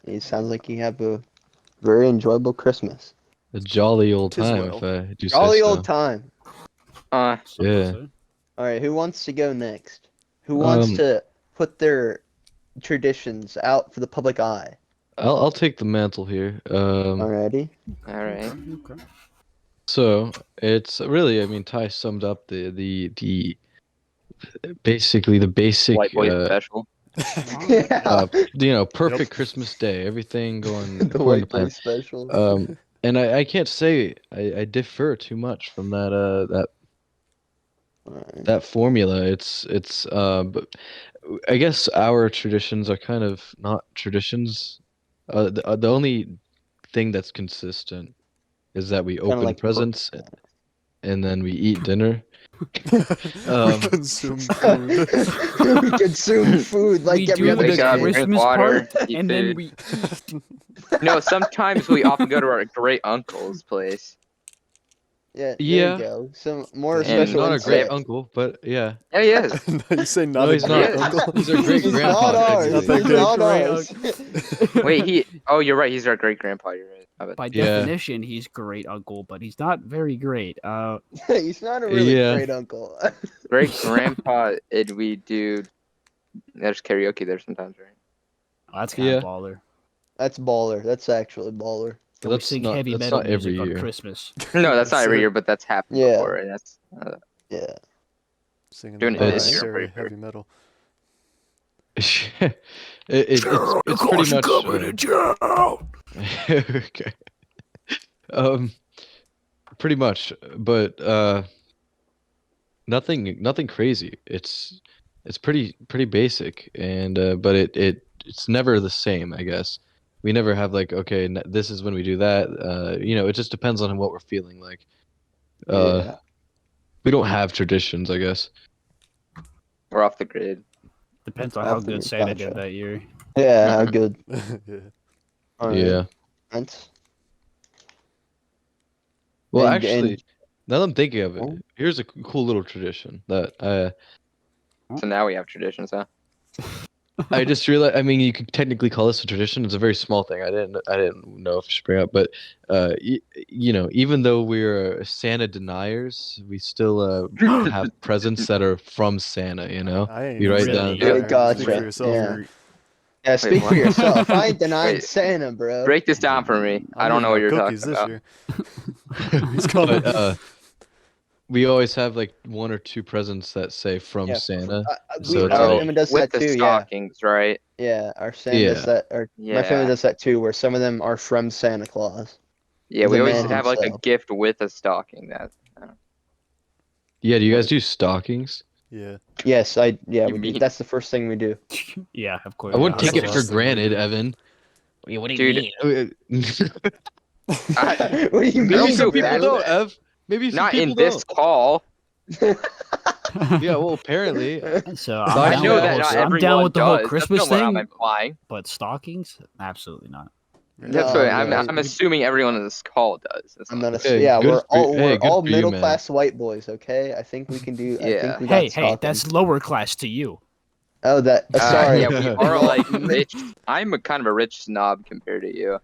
It sounds like you have a very enjoyable Christmas. A jolly old Tis time, well. if I do say Jolly so. old time. Yeah. All right, who wants to go next? Who wants Um, to put their traditions out for the public eye? I'll take the mantle here. Alrighty. All right. Okay. So it's really, I mean, Ty summed up the basically the basic White boy special. Yeah. perfect Christmas day, everything going The according to white plan. boy special. And I can't say I differ too much from that Alright. that formula. It's but I guess our traditions are kind of not traditions. The only thing that's consistent is that we Kinda open like presents and then we eat dinner. We Um, consume food. We consume food like We every do other Wake the up, day. drink Christmas water, part, eat and then food. we No, sometimes we often go to our great uncle's place. Yeah, there you Yeah. go. Some more He's And- special not a great insight. uncle, but yeah. Yeah, he is. No, you say not No, a he's great not. uncle. He's our great He's grandpa. not ours. Not that He's good. not Great ours. Wait, oh, you're right. He's our great grandpa. You're right. My bad. By Yeah. definition, he's great uncle, but he's not very great. He's not a really Yeah. great uncle. Great grandpa, and we do. There's karaoke there sometimes, right? That's kind Yeah. of baller. That's baller. That's actually baller. And we That's sing not- heavy that's metal not every music on year. Christmas. No, that's not every Sick. year, but that's happened Yeah. before, and that's Yeah. Singing Doing the it this year, I'm unnecessary pretty sure. heavy metal. It's pretty much okay. Pretty much, but nothing crazy. It's pretty basic, and but it's never the same, I guess. We never have like, okay, this is when we do that. It just depends on what we're feeling like. Yeah. We don't have traditions, I guess. we're off the grid. Depends on how After good we- Santa gotcha. did that year. Yeah, how good. Yeah. Alright. Yeah. That's- Well, And- actually, and- now that I'm thinking of it, Oh. here's a cool little tradition that So now we have traditions, huh? I just realized. I mean, you could technically call this a tradition. It's a very small thing. I didn't know if I should bring up, but even though we're Santa deniers, we still have presents that are from Santa. I ain't You write Really? down. Yeah, gotcha. Speak for yourself. Yeah. man. Yeah, speak for what? yourself. I ain't denying Wait. Santa, bro. Break this down for me. I I'm don't know what giving you're out talking cookies this about. year. He's coming. But we always have like one or two presents that say from Yeah, Santa. Our So it's like- family does with that the too. Yeah, stockings, right? yeah. Our Santa does Yeah. that. Or my family Yeah. does that too, where some of them are from Santa Claus. Yeah, The we always man have like a himself. gift with a stocking. That Yeah, do you guys do stockings? Yeah. Yes, You we do. mean- That's the first thing we do. Yeah, of course. I wouldn't that's take the it for last thing we granted, do. Evan. What do you Dude, mean? I, What do you I Maybe don't mean? some feel people bad. don't, Ev. Maybe some not people in this don't. call. Yeah, well, apparently. So I I'm know down that with not the whole, I'm everyone down with the whole does. Christmas That's not what I'm thing, implying. but stockings, absolutely not. That's No, what no, I'm assuming everyone in this call does. That's I'm not not. Hey, Yeah, good we're for- all hey, we're good all for you, middle man. class white boys. Okay, I think we can do. I Yeah. think we Hey, got hey, stockings. that's lower class to you. Oh, that. Sorry. Yeah, we are like rich. I'm a kind of a rich snob compared to you.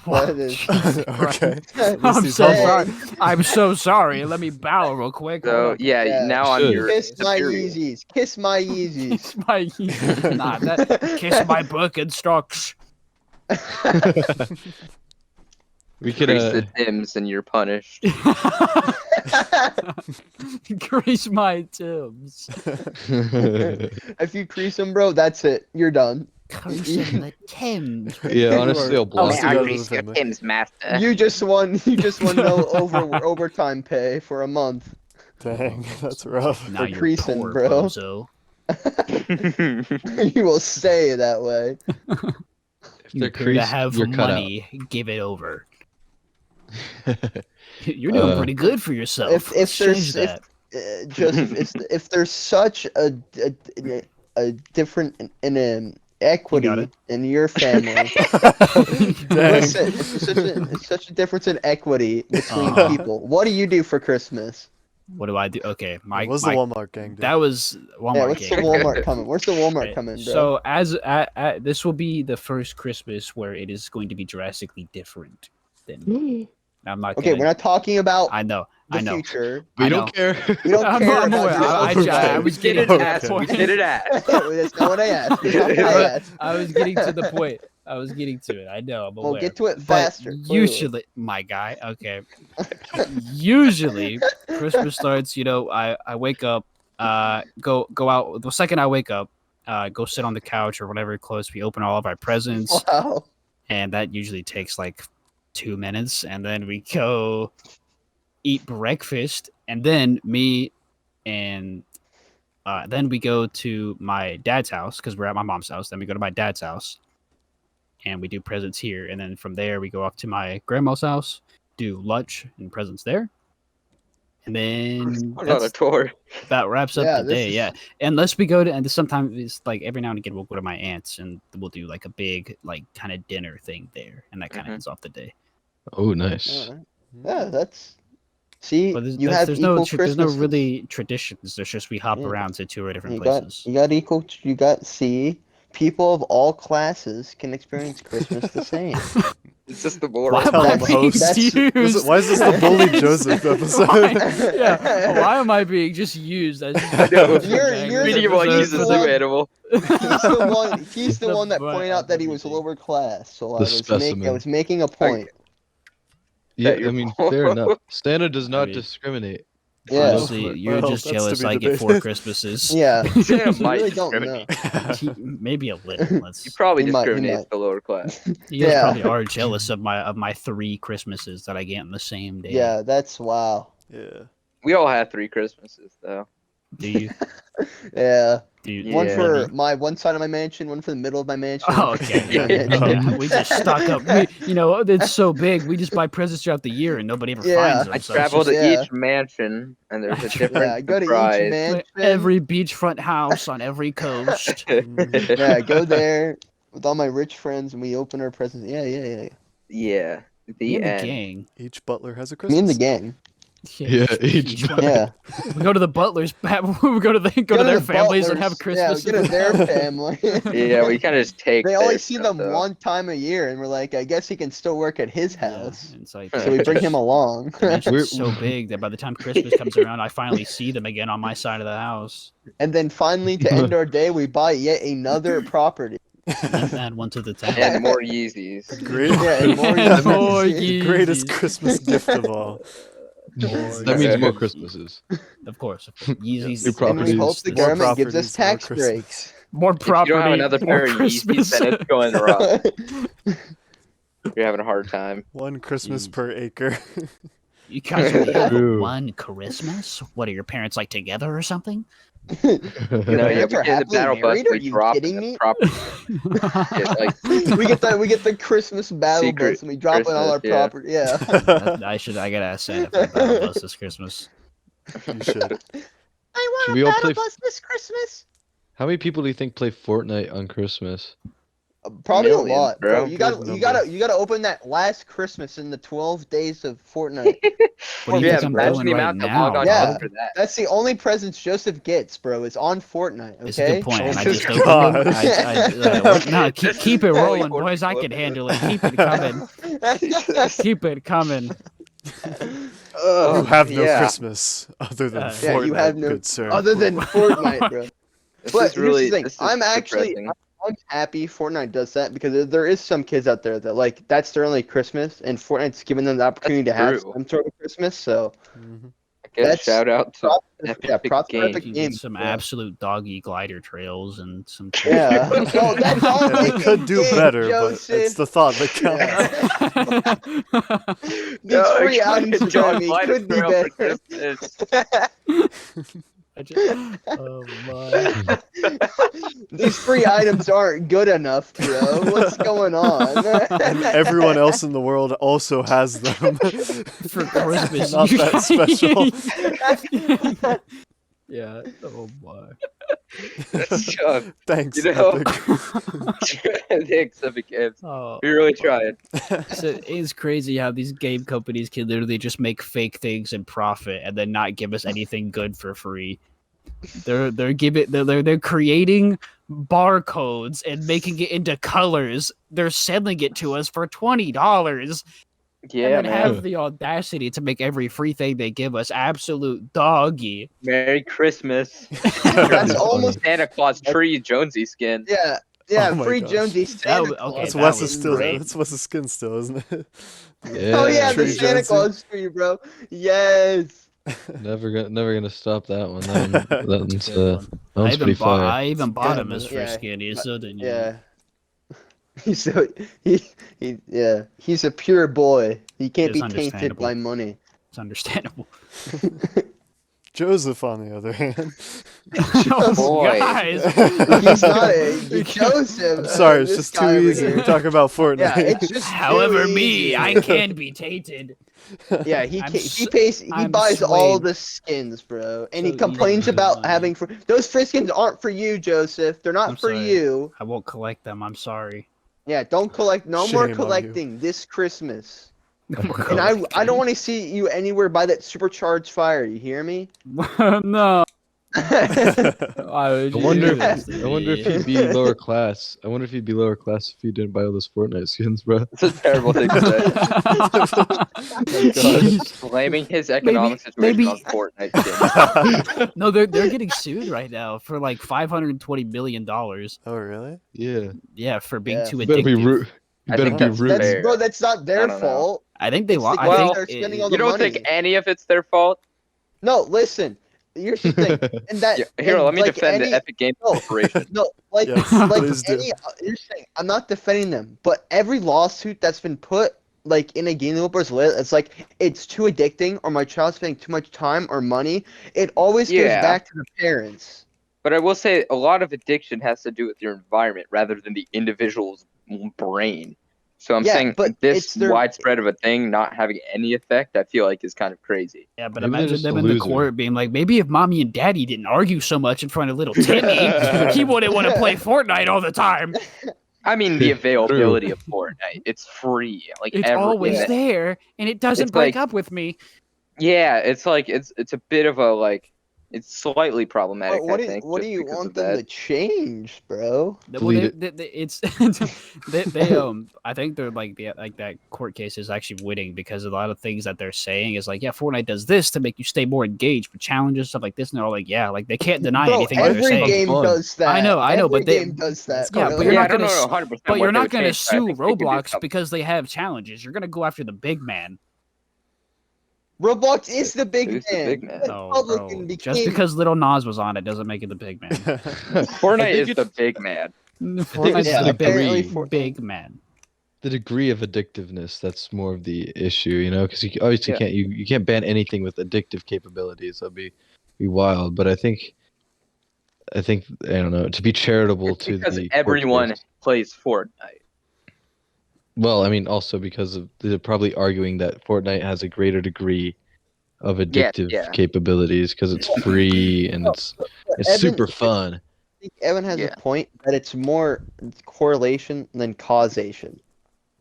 That is- Jesus Christ. Okay. I'm he's so humble. sorry. I'm so sorry. Let me bow real quick. Hold So up. yeah, Yeah. now I'm Should. your Kiss my superior. Yeezys. Kiss my Yeezys. Kiss my nah, that kiss my book and stocks. We could Increase the Tims and you're punished. Grease my Tims. If you crease them, bro, that's it. You're done. Cursing the Tims. Yeah, honestly, I'll block still May I go you. to grease the your family. Tims, master? You just won. You just won no overtime pay for a month. Dang, that's rough. Now For you're creasing, poor, bro. bozo. You will say it that way. If You they're appear to creased, have you're cut money. Give it over. out. You're doing Uh, pretty good for yourself. If Let's there's change that. Joseph, if there's such a different equity it. in your family, Dang. listen, it's such a difference in equity between people. What do you do for Christmas? What do I do? Okay, my What's the Walmart gang do? that was Walmart Yeah, what's the game. Walmart coming? Where's the Walmart Right, coming, bro? So as this will be the first Christmas where it is going to be drastically different than I'm not Okay, gonna, we're not talking about I know. the I know. future. We I don't know. care. We don't I'm- care I'm about aware. your I future. was We getting didn't to the ask. We point. didn't ask. That's not what I asked. That's not what I asked. I was getting to the point. I was getting to it. I know. I'm Well, aware. get to it But faster. clearly. usually, my guy. Okay. Usually, Christmas starts. I wake up. Go out. The second I wake up, go sit on the couch or whatever. Close. We open all of our presents, Wow. and that usually takes like 2 minutes, and then we go eat breakfast, and then me and then we go to my dad's house because we're at my mom's house. Then we go to my dad's house, and we do presents here, and then from there we go up to my grandma's house, do lunch and presents there, And then I'm on a that's tour. about wraps up Yeah, the this day. is- Yeah, unless we go to, and sometimes it's like every now and again we'll go to my aunt's and we'll do like a big like kind of dinner thing there, and that kind of Mhm. ends off the day. Oh, nice. All right. Yeah, that's. See, But you have there's equal there's no Christmases. really traditions. There's just we hop Yeah. around to two or different You places. got equal. You got see, people of all classes can experience Christmas the same. It's just the Why moral. am I That's- being that's- used? Why is this the Bully Joseph episode? Why, yeah, why am I being just used as I know. You're Reading him the- like he's a the zoo one- animal. He's the one. He's the The one that butt pointed out of that he was everything. lower class. So I The was specimen. making a point. Yeah, That you're I mean, poor. fair enough. Santa does not mean, discriminate. Yeah. Honestly, you're Well, just that's to jealous be I get 4 debated. Christmases. Yeah. Santa You might really don't know. discriminate. Maybe a little. Let's. He probably He might- discriminates the lower class. You guys Yeah. probably are jealous of my 3 Christmases that I get in the same day. Yeah, that's wow. Yeah. We all had 3 Christmases though. Do you? Yeah. Do you? One Yeah. for one side of my mansion, one for the middle of my mansion. Oh, one for okay. the side of my Yeah. mansion. Yeah, we just stock up. It's so big. We just buy presents throughout the year, and nobody ever Yeah. finds them. I so it's travel just to Yeah. each mansion, and there's a Yeah, different Yeah, I go to each surprise. mansion. every beachfront house on every coast. Yeah, I go there with all my rich friends and we open our presents. Yeah. Yeah, Me the and the end. gang. Each butler has a Me Christmas. and the gang. Yeah, each one. Yeah. We go to the butlers. We go to their the families and have Butlers. Yeah, Christmas. we go to their family. Yeah, we kind of just take. They their only see stuff, them though. one time a year, and we're like, I guess he can still work at his house. Yeah, it's like, So we bring him along. the mansion's We're- so big that by the time Christmas comes around, I finally see them again on my side of the house. And then finally, to end our day, we buy yet another property. And add one to the town. And more Yeezys. Great. Yeah, and more More Yeezys. The greatest Yeezys. Christmas gift of all. That means more Christmases. Of course. Yeezys. New And we properties. hope the More government gives properties, us more tax Christmas. breaks. More If you property. don't have another more pair of Yeezys, Christmas. then it's going wrong. You're having a hard time. One Christmas Jeez. per acre. You guys only have True. one Christmas? What are your parents like together or something? No, Your yeah, parents we are get in the happily battle bus. married? Are We you drop kidding in the me? property. Like, we get the Christmas battle Secret bus and we drop in all our Christmas, yeah. property. Yeah. I gotta ask Santa for the battle bus this Christmas. You should. I want Should we all play this Christmas. How many people do you think play Fortnite on Christmas? Probably Millions, a lot, bro. bro. You Good gotta open that last Christmas in the 12 days of Fortnite. What do you yeah, think I'm imagine doing the right amount that now? log on Yeah. for that. That's the only presents Joseph gets, bro. Is on Fortnite. Okay. It's a good point. And I Jesus just opened God. them. No, keep it Really rolling, order boys. I flip can it. handle it. Keep it coming. Keep it coming. You have no yeah. Christmas other than Yeah, Fortnite, you have no- good sir. Other than Fortnite, bro. This But is really. here's the thing. This is I'm actually depressing. I'm happy Fortnite does that because there is some kids out there that like that's their only Christmas, and Fortnite's giving them the opportunity to have true. some sort of Christmas. So Mhm. I guess that's shout out to props, Epic props for Games. You Epic can Games. get some yeah. absolute doggy glider trails and some. Yeah. No, that's all Yeah, they they could do get, better, but it's Joseph. the thought that counts. These No, free I items, couldn't draw a Jeremy, glider could be trail for better. Christmas. Oh my! These free items aren't good enough, bro. What's going on? And everyone else in the world also has them. For Christmas, Not you that special. Yeah. Oh my. Chuck, Thanks, You know- Epic. thanks, Epic Games. Oh. We really tried. So it's crazy how these game companies can literally just make fake things and profit and then not give us anything good for free. They're creating barcodes and making it into colors. They're selling it to us for $20. Yeah, and then man. have the audacity to make every free thing they give us absolute doggy. Merry Christmas. That's almost Santa Claus tree Jonesy skin. yeah. Oh my Free gosh. Jonesy Santa okay, Claus. That's that Wes's was still. great. That's Wes's skin still, isn't it? Oh yeah, the Tree Santa Jonesy. Claus tree, bro. Yes. Never gonna stop that one. That one's That's a good one. that one's pretty fire. I even bought Yeah, him as yeah, free skin. He's so didn't you? Yeah. He's so he's a pure boy. He can't It's be tainted understandable. by money. It's understandable. Joseph, on the other hand. Oh, Boy. guys. He's not a Joseph. I'm sorry, it's this just guy too over easy. here. We're talking about Fortnite. Yeah, it's just However, too me, easy. I can be tainted. Yeah, he I'm he s- pays he I'm buys all swayed the skins, bro, and he so complains easily to about money. having those free skins aren't for you, Joseph. They're not I'm for sorry. you. I won't collect them. I'm sorry. Yeah, don't collect. No more Shame on you. collecting this Christmas. I'm And I don't collecting. want to see you anywhere by that supercharged fire. You hear me? No. Why would I you wonder do this if to I wonder if me? he'd be lower class. I wonder if he'd be lower class if he didn't buy all those Fortnite skins, bro. It's a terrible thing to say. God. Blaming his economic situation maybe- on Fortnite skins. No, they're getting sued right now for like $520 million. Oh, really? Yeah. Yeah, for being Yeah. too You better be addictive. rude. You I better think be that's rude. fair. Bro, that's not I their don't know. fault. I think they It's the lost. games Well, that are spending all You the don't money. think any of it's their fault? No, listen. Here's the thing, and that Yeah, here, and let me like defend any the Epic Games no, Corporation. no, like Yes, like please do. any. Here's the thing. I'm not defending them, but every lawsuit that's been put like in a game developer's list, it's like it's too addicting, or my child's spending too much time or money. It always goes Yeah. back to the parents. But I will say a lot of addiction has to do with your environment rather than the individual's brain. So I'm Yeah, saying but this it's their- widespread of a thing not having any effect, I feel like is kind of crazy. Yeah, but Maybe they're imagine just them a in the loser. court being like, maybe if mommy and daddy didn't argue so much in front of little Timmy, he wouldn't want to play Fortnite all the time. I mean, the availability of Fortnite, it's free. Like It's always Yeah. there, and it doesn't It's break like- up with me. Yeah, it's like it's a bit of a like it's slightly problematic. But what I do think. what do just you because want of them that. to change, bro? Well, Delete it's I think they're like that court case is actually winning because a lot of things that they're saying is like, yeah, Fortnite does this to make you stay more engaged with challenges, stuff like this, and they're all like, yeah, like they can't deny Bro, anything that they're every saying. game Fun. does that. I know, Every but they- game does that. Yeah, bro. but you're Yeah, not I don't gonna know s- 100%. But what you're they not would going to change, but I sue think they could do Roblox something. because they have challenges. You're going to go after the big man. Roblox is the big Who's man. the big man? No, Republican bro. became- Just because Little Nas was on it doesn't make it the big man. Fortnite think is the it's- big man. Fortnite's Yeah, the apparently big, Fortnite- big man. The degree of addictiveness, that's more of the issue, you know, because you obviously Yeah. can't you can't ban anything with addictive capabilities. That'd be wild. But I think I don't know, to be charitable It's to because the court everyone case. plays Fortnite. Well, I mean, also because of they're probably arguing that Fortnite has a greater degree of addictive yeah. capabilities because it's free and it's Evan- super fun. I think Evan has Yeah. a point that it's more correlation than causation.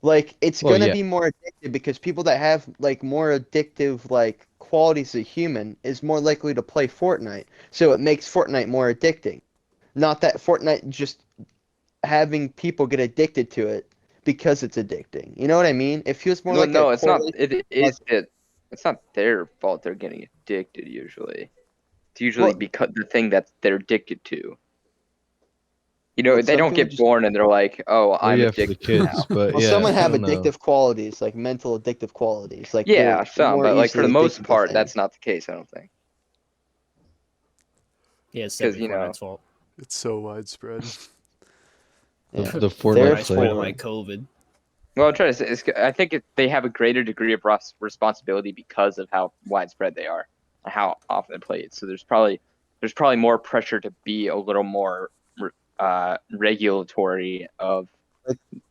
Like it's Well, gonna yeah. be more addictive because people that have like more addictive like qualities as a human is more likely to play Fortnite. So it makes Fortnite more addicting. Not that Fortnite just having people get addicted to it because it's addicting. You know what I mean? It feels more like No, a it's not. correlation. It is it. It's not their fault. They're getting addicted usually. It's usually Well- because the thing that they're addicted to. You know, Well, they some don't people get just- born and they're like, "Oh, Well, I'm yeah, for the addicted kids, now." but Well, yeah, some I have don't know. addictive qualities, like mental addictive qualities. Like Yeah, they're some, more but like for the easily most addicted to part, things. that's not the case. I don't think. Yeah, it's 'Cause, definitely you know- Fortnite's fault. It's so widespread. Yeah. The Fortnite There's flavor. Fortnite. Like COVID. Well, I'm trying to say, I think they have a greater degree of responsibility because of how widespread they are and how often they play it. So there's probably more pressure to be a little more regulatory of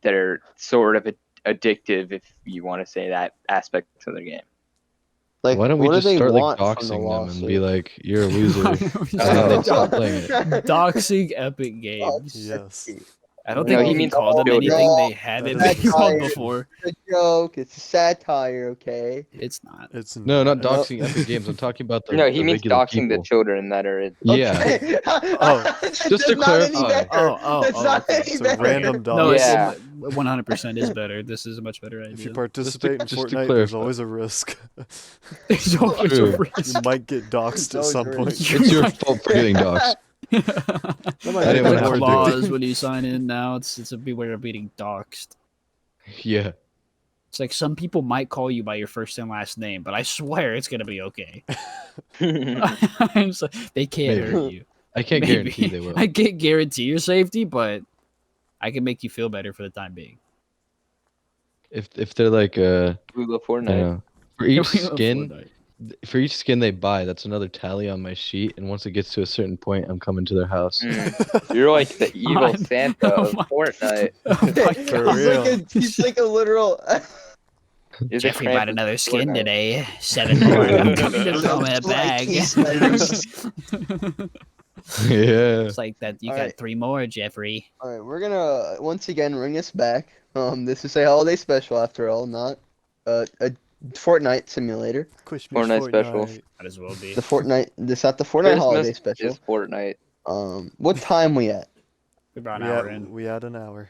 that are sort of addictive, if you want to say that aspect of the game. Like, Why don't we what do just they start like want from the doxing them and be lawsuit? like, "You're a loser," and then they stop playing it. Doxing Epic Games. Yes. I don't No, think he we can means call them children. anything they haven't That been is- called Satire. before. It's a joke. It's a satire. Okay. It's not. It's No, not No. doxing Epic Games. I'm talking about the No, he the means regular doxing the people. children that are. Yeah. Okay. Oh, That's just to not any clarify. better. That's not Okay. any It's a better. random dog. No, Yeah. it's 100% is better. This is a much better If you idea. participate in just to Fortnite, there's clarify. always a risk. There's always a True. You risk. might get doxed at always some a point. risk. It's your fault for getting doxed. That might I make didn't it wanna have more to do it. clause addicting. when you sign in now. It's a beware of being doxed. Yeah. It's like some people might call you by your first and last name, but I swear it's gonna be okay. So they can't Maybe. hurt you. I can't Maybe. guarantee they will. I can't guarantee your safety, but I can make you feel better for the time being. If they're like We love I Fortnite. don't know, for each We love skin, Fortnite. for each skin they buy, that's another tally on my sheet. And once it gets to a certain point, I'm coming to their house. You're like the evil God. Santa Oh of my- Fortnite. Oh my For God. real. He's like a literal. You're the Jeffrey bought Krampus another of skin Fortnite. today. $7. I'm coming to throw him in a Like bag. he's letters. Yeah. It's like that. You All got right. 3 more, Jeffrey. All right, we're gonna once again ring this back. This is a holiday special after all, not a Fortnite simulator. Christmas Fortnite special. Fortnite. Might as well be. The Fortnite. This not the Fortnite holiday Christmas special. is Fortnite. What time we at? We're about an hour in. We had an hour.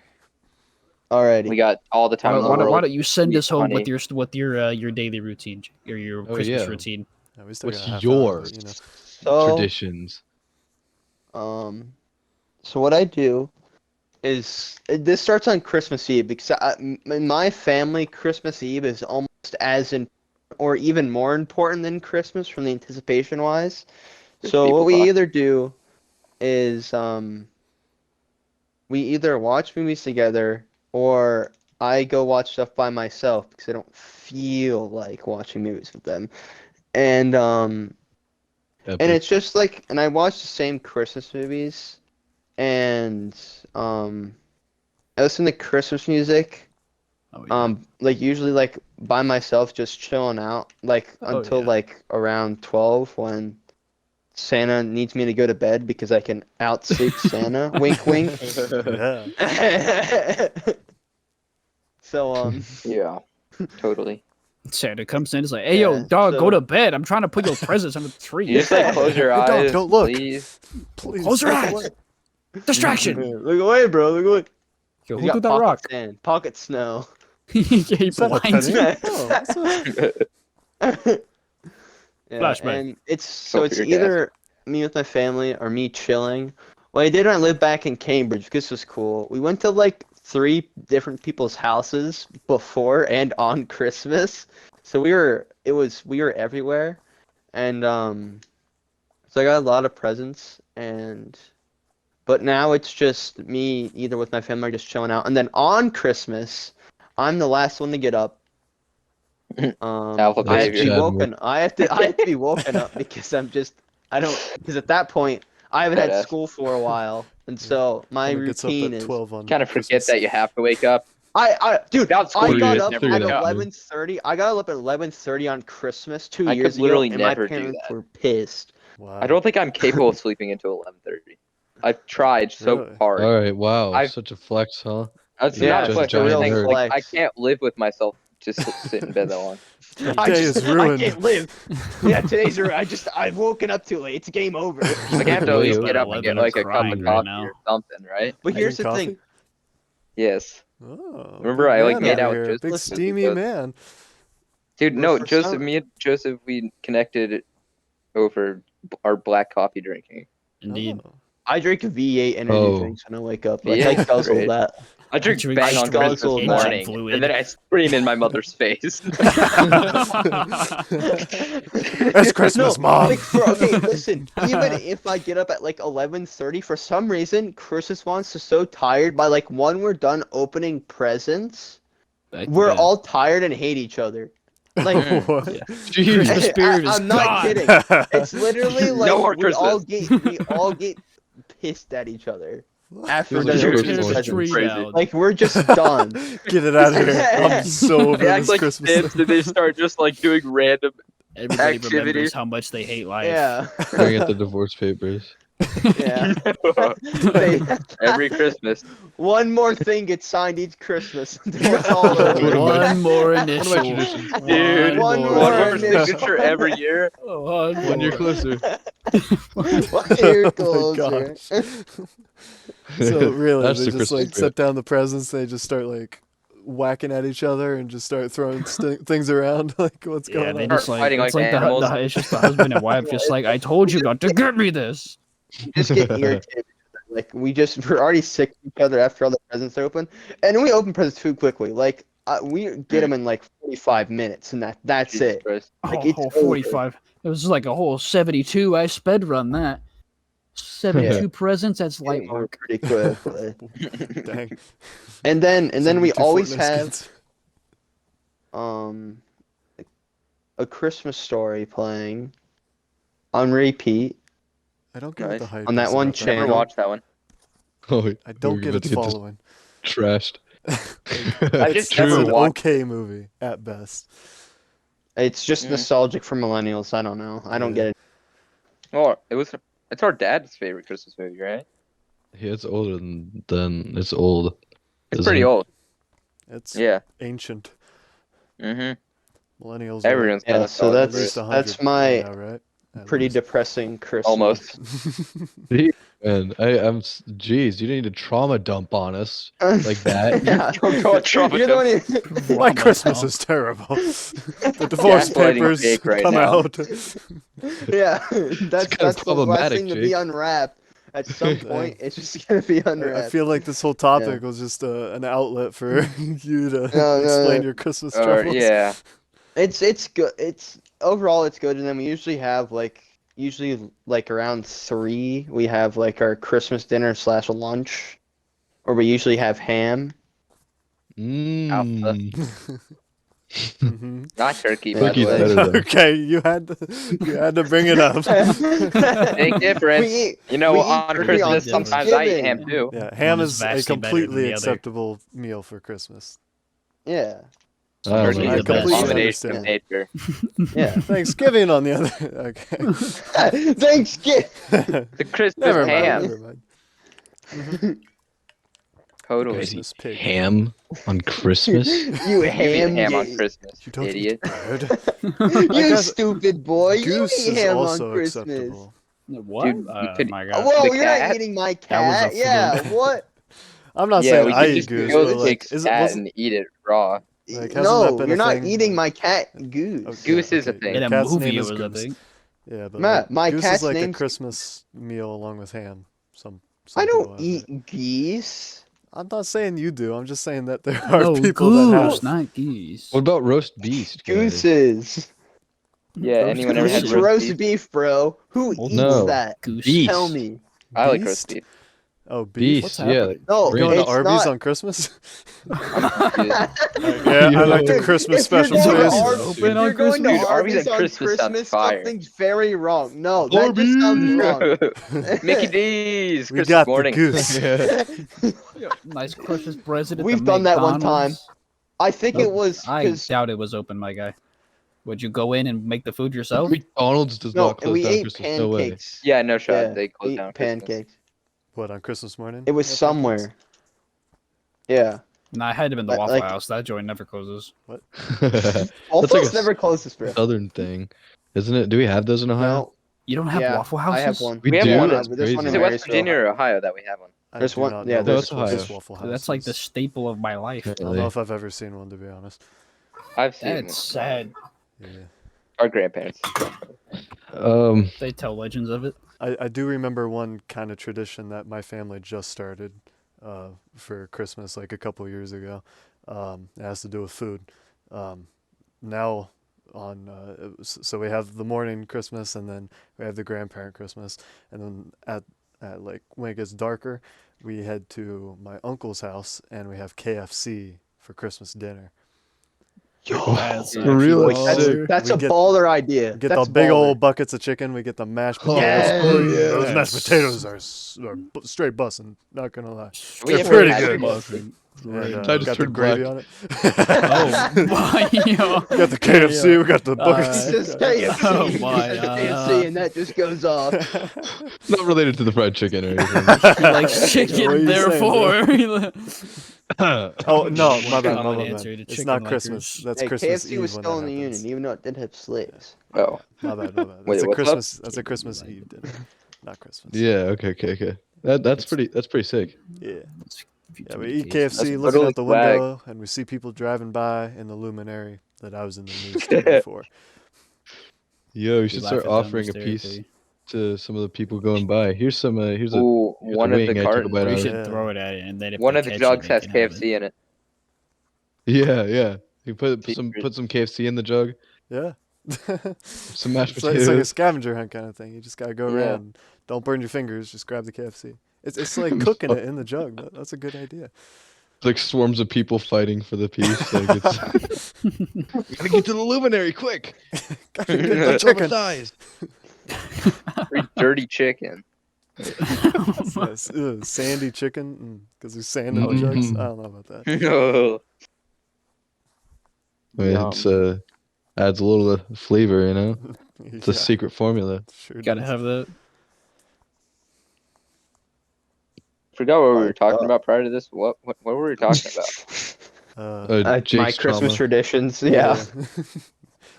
Alrighty. We got all the time in the Why world. don't you send Be us home funny. with your daily routine or your Oh, Christmas yeah. routine? Yeah, we still What's got a half hour, yours? but, you know. So Traditions. so what I do is this starts on Christmas Eve because in my family Christmas Eve is almost as in or even more important than Christmas from the anticipation wise. There's So people what we talking. either do is we either watch movies together or I go watch stuff by myself because I don't feel like watching movies with them. And it's just like and I watch the same Christmas movies and I listen to Christmas music Oh, yeah. like usually like by myself just chilling out like Oh, until yeah. like around 12 when Santa needs me to go to bed because I can outsleep Santa. Wink wink. Yeah. So Yeah, totally. Santa comes in, it's like, hey, yo, Yeah, dog, go so- to bed. I'm trying to put your presents under the tree. You just like close your Hey, dog, eyes, don't look. please. Please. Close your look eyes. away. Distraction. Look away, bro. Look away. Yo, He's who got threw that pocket rock? sand, pocket snow. Yeah, he Is that a blinds penny? you. Oh, what's that? Yeah, Flashback. and it's So so it's for your dad. either me with my family or me chilling. What I did when I lived back in Cambridge, because this was cool. We went to like 3 different people's houses before and on Christmas. So we were everywhere. And so I got a lot of presents but now it's just me either with my family or just chilling out. And then on Christmas, I'm the last one to get up. Alpha I have to be behavior. woken. I have to be woken up because because at that point I haven't had Badass. school for a while, and so my Someone gets up routine at is 12 on Kind of forget Christmas. that you have to wake up. dude. Without school, I you got just up never at wake up. 11:30. I got up at 11:30 on Christmas 2 I could years ago, literally and my never do parents that. were pissed. Wow. I don't think I'm capable of sleeping until 11:30. I've tried so Really? hard. All right. Wow. I've- Such a flex, huh? That's Yeah, not a just flex. a I'm giant saying, nerd. like, I Flex. can't live with myself just sit in bed that long. Your I day is ruined. can't live. Yeah, today's I've woken up too late. It's game over. Like I have to at least Wait, get up and get 11 like a cup crying of right coffee now. or something, right? But You here's the drink thing. coffee? Yes. Oh, Remember big I, like, man made outta out with here. Joseph Big Listen, steamy because- man. Dude, Well, no, for Joseph, some- me and Joseph, we connected over our black coffee drinking. Indeed. Oh. I drink V8 energy Oh. drinks when I wake up. Like V8 I is guzzle great. that. I drink drink bang on straight Christmas engine morning, fluid. and then I scream in my mother's face. It's Christmas, Mom. Like, okay, listen. Even if I get up at like 11:30, for some reason, Christmas wants is so tired. By like when we're done opening presents, we're all tired and hate each other. Like, What? Yeah. Jeez. Christmas spirit is I'm not gone. kidding. It's literally like No more we all Christmas. get pissed at each other after Feels we're like done Christmas opening Tear the morning. presents. tree Crazy. down. Like we're just done. Get it out of here. I'm so over They act this like Christmas Sims, thing. and they start just like doing random. Everybody activity. remembers how much they hate life. Yeah. Staring at the divorce papers. Yeah. They- Every Christmas. one more thing gets signed each Christmas until it's all over. One more One of my initial. traditions. Dude, One one more more initial. signature every year. One 1 year more. closer. 1 year Oh my closer. So really, That's they the just Christmas like spirit. set down the presents. They just start like whacking at each other and just start throwing things around. Like what's Yeah, going they on? just like Fighting it's like like animals. it's just the husband and wife just like I told you not to get me this. Just get irritated. Like we're already sick of each other after all the presents are open, and we open presents too quickly. Like we get them in like 45 minutes, and that's Jesus it. Christ. Like, Oh, it's whole over. 45. It was like a whole 72. I sped run that. 72 presents. That's light Getting over work. pretty quickly. Dang. and then we 72 always Fortnite have skins. um A Christmas Story playing on repeat. I don't get what the Nice. hype On that is one about that. Never channel. watched that one. Oh, I don't we're get about its to get just following. trashed. I It's just never an watched. okay movie at best. It's just Mm. nostalgic for millennials. I don't know. I don't Yeah. get it. Well, it's our dad's favorite Christmas movie, right? Yeah, it's older than it's old. It's isn't pretty it? old. It's Yeah. ancient. Mm-hmm. Millennials are Everyone's got Yeah, so nostalgia at for least it. 100 that's my right now, right? At pretty least. depressing Christmas. Almost. Gee, man, geez, you didn't need to trauma dump on us like that. Yeah. Don't go on trauma You're the one who- My Drama Christmas dump. is terrible. The divorce Gaslighting papers Jake right come now. out. Yeah, kind of that's the last problematic, thing to be Jake. unwrapped. At some point, it's just gonna be I unwrapped. feel like this whole topic was just an outlet for you to No, explain no. your Christmas Or troubles. yeah. It's good. It's overall it's good, and then we usually have like around 3 we have like our Christmas dinner / lunch, or we usually have ham. Mm. hmm Not turkey, Yeah, by the Turkey's way. better though. Okay, you had to bring it up. Big difference. We eat- You know, we eat on turkey Christmas, on sometimes I eat ham Thanksgiving. too. Yeah, ham One is is a vastly better than completely the other. acceptable meal for Christmas. Yeah, I don't Turkey know. I is an completely abomination of understand. nature. yeah. Thanksgiving, on the other. Okay. Thanksgiving. The Christmas Never mind. ham. Never mind. Totally. Christmas pig. Ham on Christmas? You You eat ham. ham on you- Christmas, You don't idiot. eat bread. You guess stupid boy. Goose You eat is ham on also Christmas. acceptable. What? Dude, you could- My Oh, God. whoa, The you're not cat? eating my That was cat. a Yeah, fluke. what? I'm not Yeah, saying we I could eat just goose, kill but the like, pig's is it cat wasn't and eat it raw. like hasn't that No, been you're a not thing? eating Like, my cat, Goose. okay, Goose is a okay, thing. your In a cat's movie, name it is was a Goose. thing. Yeah, but Matt, like, my goose cat's is like a name's- Christmas meal along with ham. Some I people don't have it. eat geese. I'm not saying you do. I'm just saying that there are No, people that have. goose, not geese. What about roast beast? guys? Gooses. Yeah, Roast anyone ever had It's goose? roast beef, bro. Who Multiple eats No. that? Goose. Beast. Tell me. I like Beast? roast beef. Oh, beef. Beast, What's yeah. happening? No, You going to it's Arby's not. on Christmas? I'm confused. Yeah, I like the Yo. Christmas If you're special going to Arby's place. Ar- open if you're on going to Dude, Arby's Arby's at on Christmas sounds Christmas, fire. something's very wrong. No, that just sounds wrong. Mickey D's. We Christmas got the morning. goose. Yeah. Nice Christmas present at We've the done that one McDonald's. I think it Nope. was I because doubt it was open, my guy. Would you go in and make the food yourself? McDonald's does no, not close we down ate Christmas. No way. pancakes. Yeah, no shot. Yeah, They we closed ate down Christmas. pancakes. What, on Christmas morning? It was Yeah, pancakes? somewhere. Yeah. Nah, it had to have been the Like- Waffle like- House. That joint never closes. That's Waffles like a never closes, bro. southern thing, isn't it? Do we have those in Ohio? No. You don't have Yeah, Waffle Houses? I have one. We We have do. one. That's There's one crazy. Is in it West Marysville. Virginia or Ohio that we have one? I There's do one- not yeah, know there's the closest Ohio. Waffle House That's like the is. staple of my life. I don't know if I've ever seen one, to be honest. I've seen That's sad. Yeah. our grandparents. They tell legends of it. I do remember one kind of tradition that my family just started for Christmas like a couple years ago. It has to do with food. Now so we have the morning Christmas, and then we have the grandparent Christmas, and then at like when it gets darker, we head to my uncle's house and we have KFC for Christmas dinner. That's For real, like, actually sick. That's We a get- baller idea. We get That's the big baller. old buckets of chicken. We get the mashed potatoes. Yes. Those mashed Yes. potatoes are straight bussin'. Not gonna lie. We They're have pretty had good. KFC. And, I just got the turned gravy black. on it. Oh, my. We got the KFC. We got the buckets. It's just KFC. Oh my, It's KFC, and that just goes off. Not related to the fried chicken or anything. He likes What are chicken, you therefore. Oh no, my bad, Common my answer bad. to It's chicken not likers. Christmas. That's Hey, Christmas KFC Eve was when still that in the happens. union, even though it did have slaves. Oh, My bad, my bad. Wait, That's a what's up? Christmas. That's a Can't Christmas be Eve dinner, not Christmas. Yeah. Okay. That's pretty sick. Yeah. Future Yeah, we eat cases. KFC, That's looking literally out the swag. window, and we see people driving by in the luminary that I was in the news today for. Yo, you We should laugh start at them offering a piece hysterically. to some of the people going by. Here's some. Here's a. ooh, here's one a of wing the I took a cartons. bite We out of. should Yeah. throw it at it, and then if One they of the catch jugs it, they has can have it. KFC in it. Yeah. You put Secret. some KFC in the jug. Yeah. Some mashed It's like a potatoes. scavenger hunt kind of thing. You just gotta go Yeah. around. Don't burn your fingers. Just grab the KFC. It's like cooking it in the jug. That's a good idea. like swarms of people fighting for the peace. Like it's gotta get to the luminary quick. Gotta get the Over chicken. thighs. Pretty dirty chicken. Yes, sandy chicken because there's sand in the jugs. I don't know about that. No. I mean, it's adds a little flavor, you know. It's a Yeah, secret formula. sure Gotta does. have that. Forgot what we My were talking God. about prior to this. What were we talking about? My Jake's Christmas trauma. traditions. Yeah.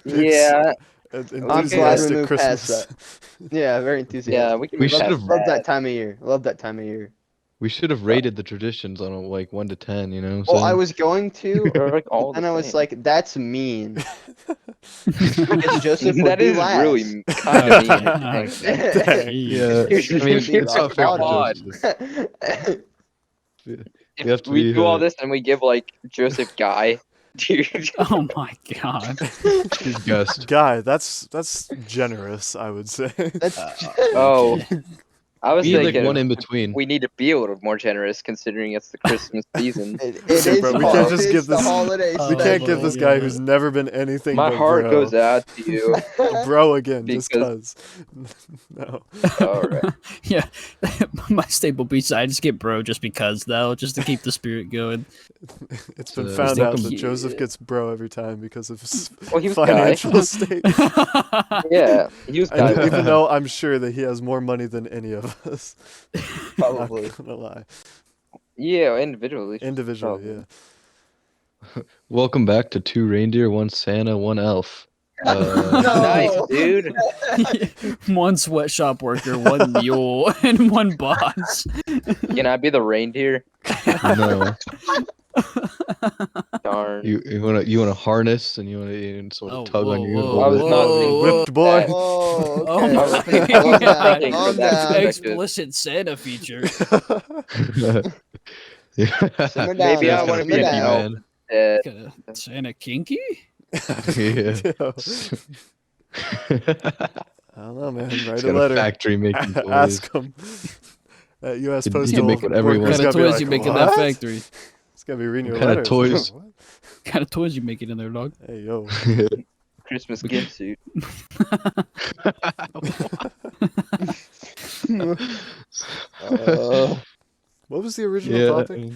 Yeah, I'm glad we Enthusiastic moved past Christmas. Yeah, very enthusiastic. yeah, we can We move should past have- Love that that. time of year. Love that time of year. We should have rated the traditions on a, like 1 to 10. You know what I'm Well, I saying? was going to, They're like but all then the I was same. like, that's mean. Because Joseph would That be is last. really kind of mean. Okay. if you think about it. Dang. Yeah, Dude, I mean, think it's not fair about for it. Joseph. If We have to we be, do all this and we give like Joseph Guy, dude. Oh my god. He's Gust. Guy, that's generous, I would say. That's Oh, Okay. I was Be like thinking one in between. we need to be a little more generous considering it's the Christmas season. it Listen, is bro, we hol- can't it just is give the this- holiday Oh We can't give my this guy God. who's never been anything My but heart bro. goes out to you. Bro again, just Because- cause. No. All right. Yeah. My staple pizza, I just get bro just because though, just to keep the spirit going. It's been So, found out welcome that to- Joseph gets bro every time because of his Well, he was financial state. Yeah, he was And Guy. even though I'm sure that he has more money than any of us. Probably. Not gonna lie. Yeah, individually. Individually, Probably. yeah. Welcome back to 2 reindeer, 1 Santa, 1 elf. No. Nice, dude. One sweatshop worker, one mule, and one boss. Can I be the reindeer? No, Darn. you want to harness and you want to sort of Oh, tug on whoa, you. a whoa, little I was bit. not whoa, thinking Whipped boy. that. Oh, Oh okay. my Calm God. down. Calm From that down. perspective. Explicit Santa feature. Yeah. Simmer down. Maybe I now, wanna simmer be an down. elf. Kinda Santa kinky? Yeah. Yo, I don't know, man. Write He's a got a letter. factory making toys. Ask him. That U.S. He can Postal make whatever he worker's wants. What kind of gotta be toys like, you make in "What?" that factory? He's gonna be reading your What kind letters. of toys? What? What kind of toys you making in there, dog? Hey, yo. Christmas gift suit. What was the original Yeah. topic?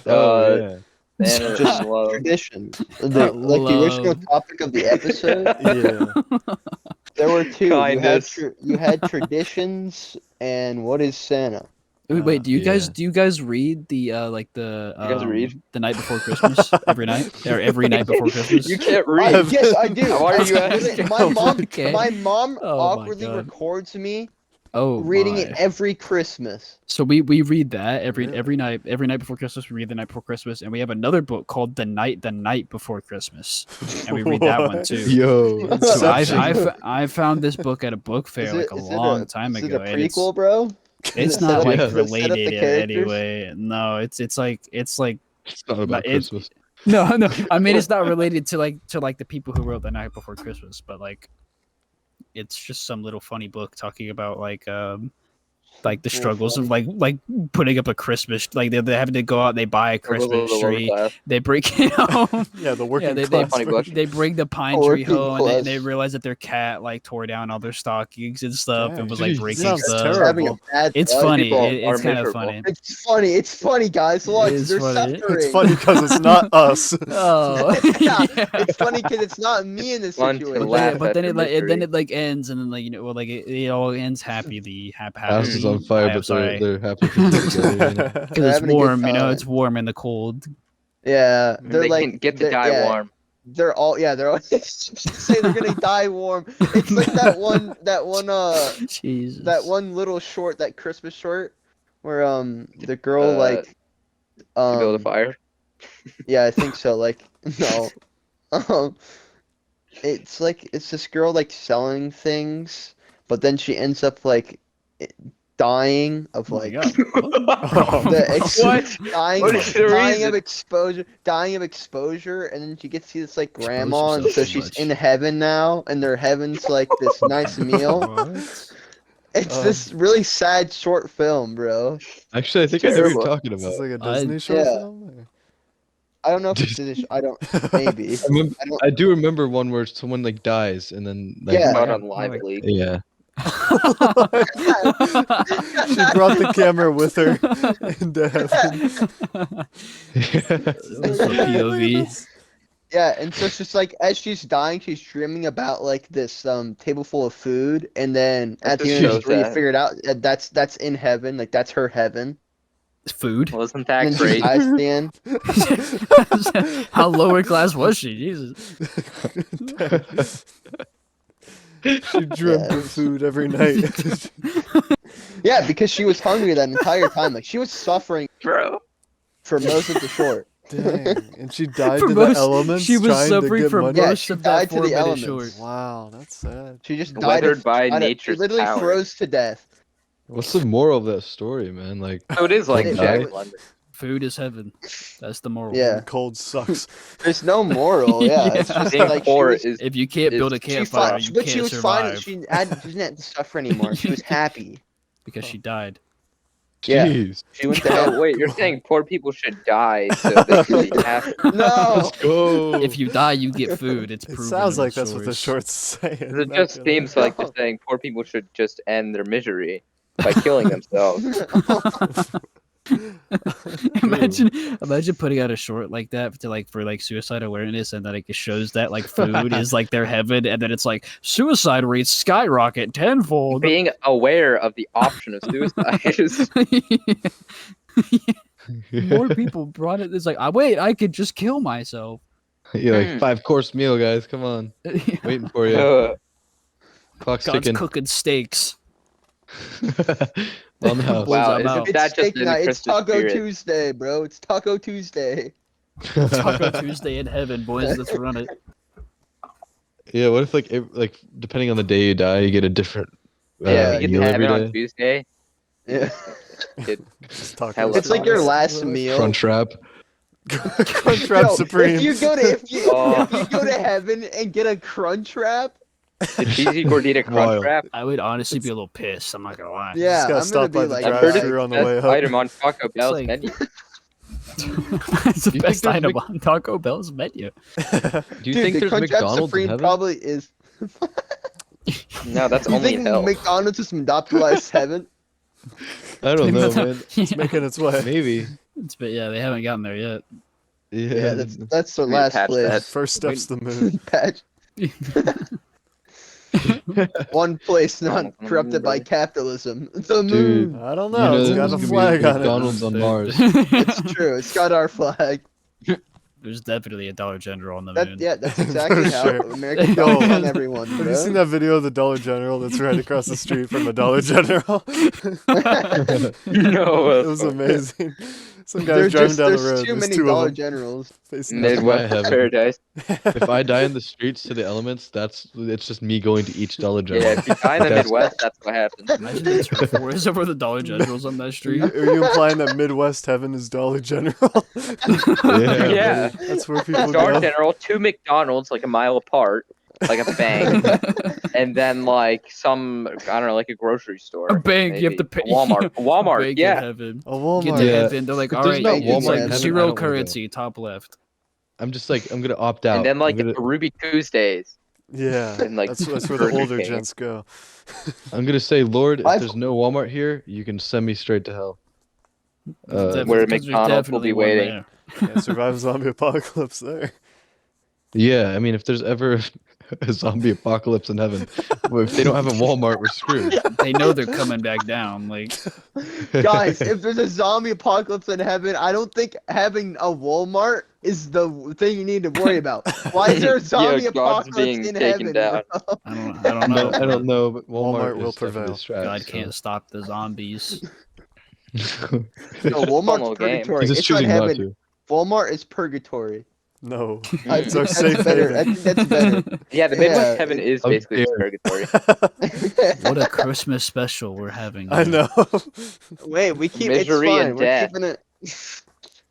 Oh yeah. Santa Just and love. traditions. Like the original Love. topic of the episode, Yeah. there were two. Kindness. You had traditions and what is Santa? Wait, do you guys Yeah. do you guys read the like the You guys read? the night before Christmas every night or every night before Christmas? You can't I, read. yes, I do. Why are you Literally, asking? My mom, Okay. my mom Oh my awkwardly God. records me Oh, reading my. it every Christmas. So we read that Really? every night before Christmas. We read the night before Christmas, and we have another book called the night before Christmas, and we read that one What? too. Yo. So Inception. I found this book at a book fair like a long time is ago. it a and prequel, bro? it's Does it not set like up- does it set up the related in any characters? way. No, it's like It's not about it- Christmas. no. I mean, it's not related to like the people who wrote the night before Christmas, but like it's just some little funny book talking about like the struggles of like putting up a Christmas, like they're having to go out and they buy a Christmas tree, they break it home. Yeah, the working they, class. Funny book. they bring the pine tree Working home and class. they realize that their cat like tore down all their stockings and stuff and Dang, was like jeez, breaking sounds stuff. terrible. Having a bad It's day. funny. people It's are kind of miserable. funny. It's funny, guys. Look, It is they're funny. suffering. It's funny because it's not us. Oh, Yeah, yeah. it's funny because it's not me in this fun to situation. laugh But then at it your like then misery. it like ends and then like well like it all ends happy. The House is on fire, but they're happy to be together. You know? They're because it's having a good warm. time. It's warm in the cold. Yeah, they're They like can get the they're- guy yeah, warm. They're all say they're gonna die warm. It's like that one Jesus. that one little short, that Christmas short, where the girl To like build a fire. yeah, I think so. Like no, it's like it's this girl like selling things, but then she ends up like dying of Oh my like God. the What? dying, What is the dying reason? of exposure, and then she gets to see this like grandma, and yourself so too she's much. in heaven now, and their heaven's like this nice meal. What? It's this really sad short film, bro. Actually, I think I know what terrible. you're talking Is this about. like a Disney short yeah. film? I don't know if it's Disney. I don't. Maybe. I don't. I do remember one where someone like dies and then like Yeah. About Yeah, on Live League. yeah. She brought the camera with her into heaven. That's a POV. Yeah, and so it's just like as she's dying, she's dreaming about like this table full of food, and then That at the just end of the shows story, you that. figure it out. That's in heaven. Like that's her heaven. Food. Wasn't And that then she great? dies at the end. How lower class was she? Jesus. She dreamt Yeah. of food every night. Yeah, because she was hungry that entire time. Like she was suffering Bro. for most of the short. Dang. And she died For to most- the elements she was trying to suffering get for money. Yeah, most she of died that to the 4-minute elements. short. Wow, that's sad. She just died. Weathered by She nature's literally power. froze to death. What's the moral of that story, man? Like, So it is like It- Jack it- London. Food is heaven. That's the moral. Yeah. And cold sucks. There's no moral. Yeah, it's just Being like she poor was. is If you can't build a She She campfire, fought, you but can't she was survive fine. She didn't have to suffer anymore. She was happy. because she died. Yeah. jeez. She went to Oh heaven. wait, you're saying poor people should die so they can be happy. No. Let's go. If you die, you get food. It's It proven. sounds in like that's what the source. short's saying. It not just gonna seems lie. like they're saying poor people should just end their misery by killing themselves. imagine putting out a short like that to for suicide awareness, and then it just shows that like food is like their heaven, and then it's like suicide rates skyrocket tenfold. Being aware of the option of suicide is More people brought it. It's like, wait, I could just kill myself. Yeah, like 5-course meal, guys. Come on, waiting for you. Clock's God's ticking. cooking steaks. On the house. Wow, I'm isn't out. that It's just steak in the night. It's Christmas Taco spirit? Tuesday, bro. It's Taco Tuesday. Taco Tuesday in heaven, boys. Let's run it. Yeah, what if like depending on the day you die, you get a different Yeah, you get meal to every have it day? on Tuesday. Yeah. Just talking Hella It's like your sauce. last meal. Crunchwrap. Crunchwrap Yo, Supreme. If you go Oh. to heaven and get a crunch wrap, The cheesy gordita crunch Wild. wrap. I would honestly be a little pissed. I'm not gonna lie. yeah, gotta I'm stop gonna by be the like, I've drive-thru heard it's on the the best way up. item on Taco Bell's like- menu. It's the You think best there's item Mc- on Taco Bell's menu. Do you dude, think the there's crunch wrap McDonald's in Supreme heaven? probably is. No, that's You only think hell. McDonald's is monopolized heaven? I don't know, man. It's making its way. Maybe. But yeah, they haven't gotten there yet. Yeah, that's the We last patched place. that. First step's the moon. Patch. One place not corrupted by capitalism. The Dude. moon. I don't You know. know It's there's got a gonna be flag on it. McDonald's on Mars. It's true. It's got our flag. There's definitely a Dollar General on the That moon. yeah, that's exactly For how sure. American Yo. dollars on everyone. Have bro. you seen that video of the Dollar General that's right across the street from a Dollar General? No, It was amazing. Some guys There's driving just down the there's road. too There's many two Dollar of them. Generals. Facing Midwest heaven. paradise. If I die in the streets to the elements, it's just me going to each Dollar General. Yeah, if you die in the That's- Midwest, that's what happens. Imagine the turf wars over the Dollar Generals on that Are street. you implying that Midwest heaven is Dollar General? Yeah. That's where people Dollar go. General, 2 McDonald's like a mile apart, like a bank, and then like some I don't know, like a grocery store. A bank, you have to maybe. pay. A Walmart. A Walmart, bank in yeah. heaven. A Get Walmart. to Yeah. heaven. They're like, If all there's right, no it's Walmart like in heaven, I zero don't wanna go. currency, top left. I'm gonna opt out. And then like I'm gonna, a Ruby Tuesdays. Yeah, And, like, that's where the Burger older King. gents go. I'm gonna say, Lord, if I've- there's no Walmart here, you can send me straight to hell. Where Because there's McDonald's will definitely be one waiting. there. Yeah, survive zombie apocalypse there. Yeah, I mean, if there's ever a zombie apocalypse in heaven, well, if they don't have a Walmart, we're screwed. They know they're coming back down. Like, Guys, if there's a zombie apocalypse in heaven, I don't think having a Walmart is the thing you need to worry about. Why is there a zombie Yeah, God's apocalypse being in taken heaven? down. bro? I don't know. I don't know, but Walmart Walmart, will is definitely prevail. a strat, God so. can't stop the zombies. No, It's a fun Walmart's little game. purgatory. He's just It's not choosing not heaven. to. Walmart is purgatory. No, I it's our think safe that's better. I haven. think that's better. Yeah, the Midwest Yeah, heaven is How basically dare. purgatory. What a Christmas special we're having. I here. know. Wait, we keep Misery it's fine. and We're death. keeping it.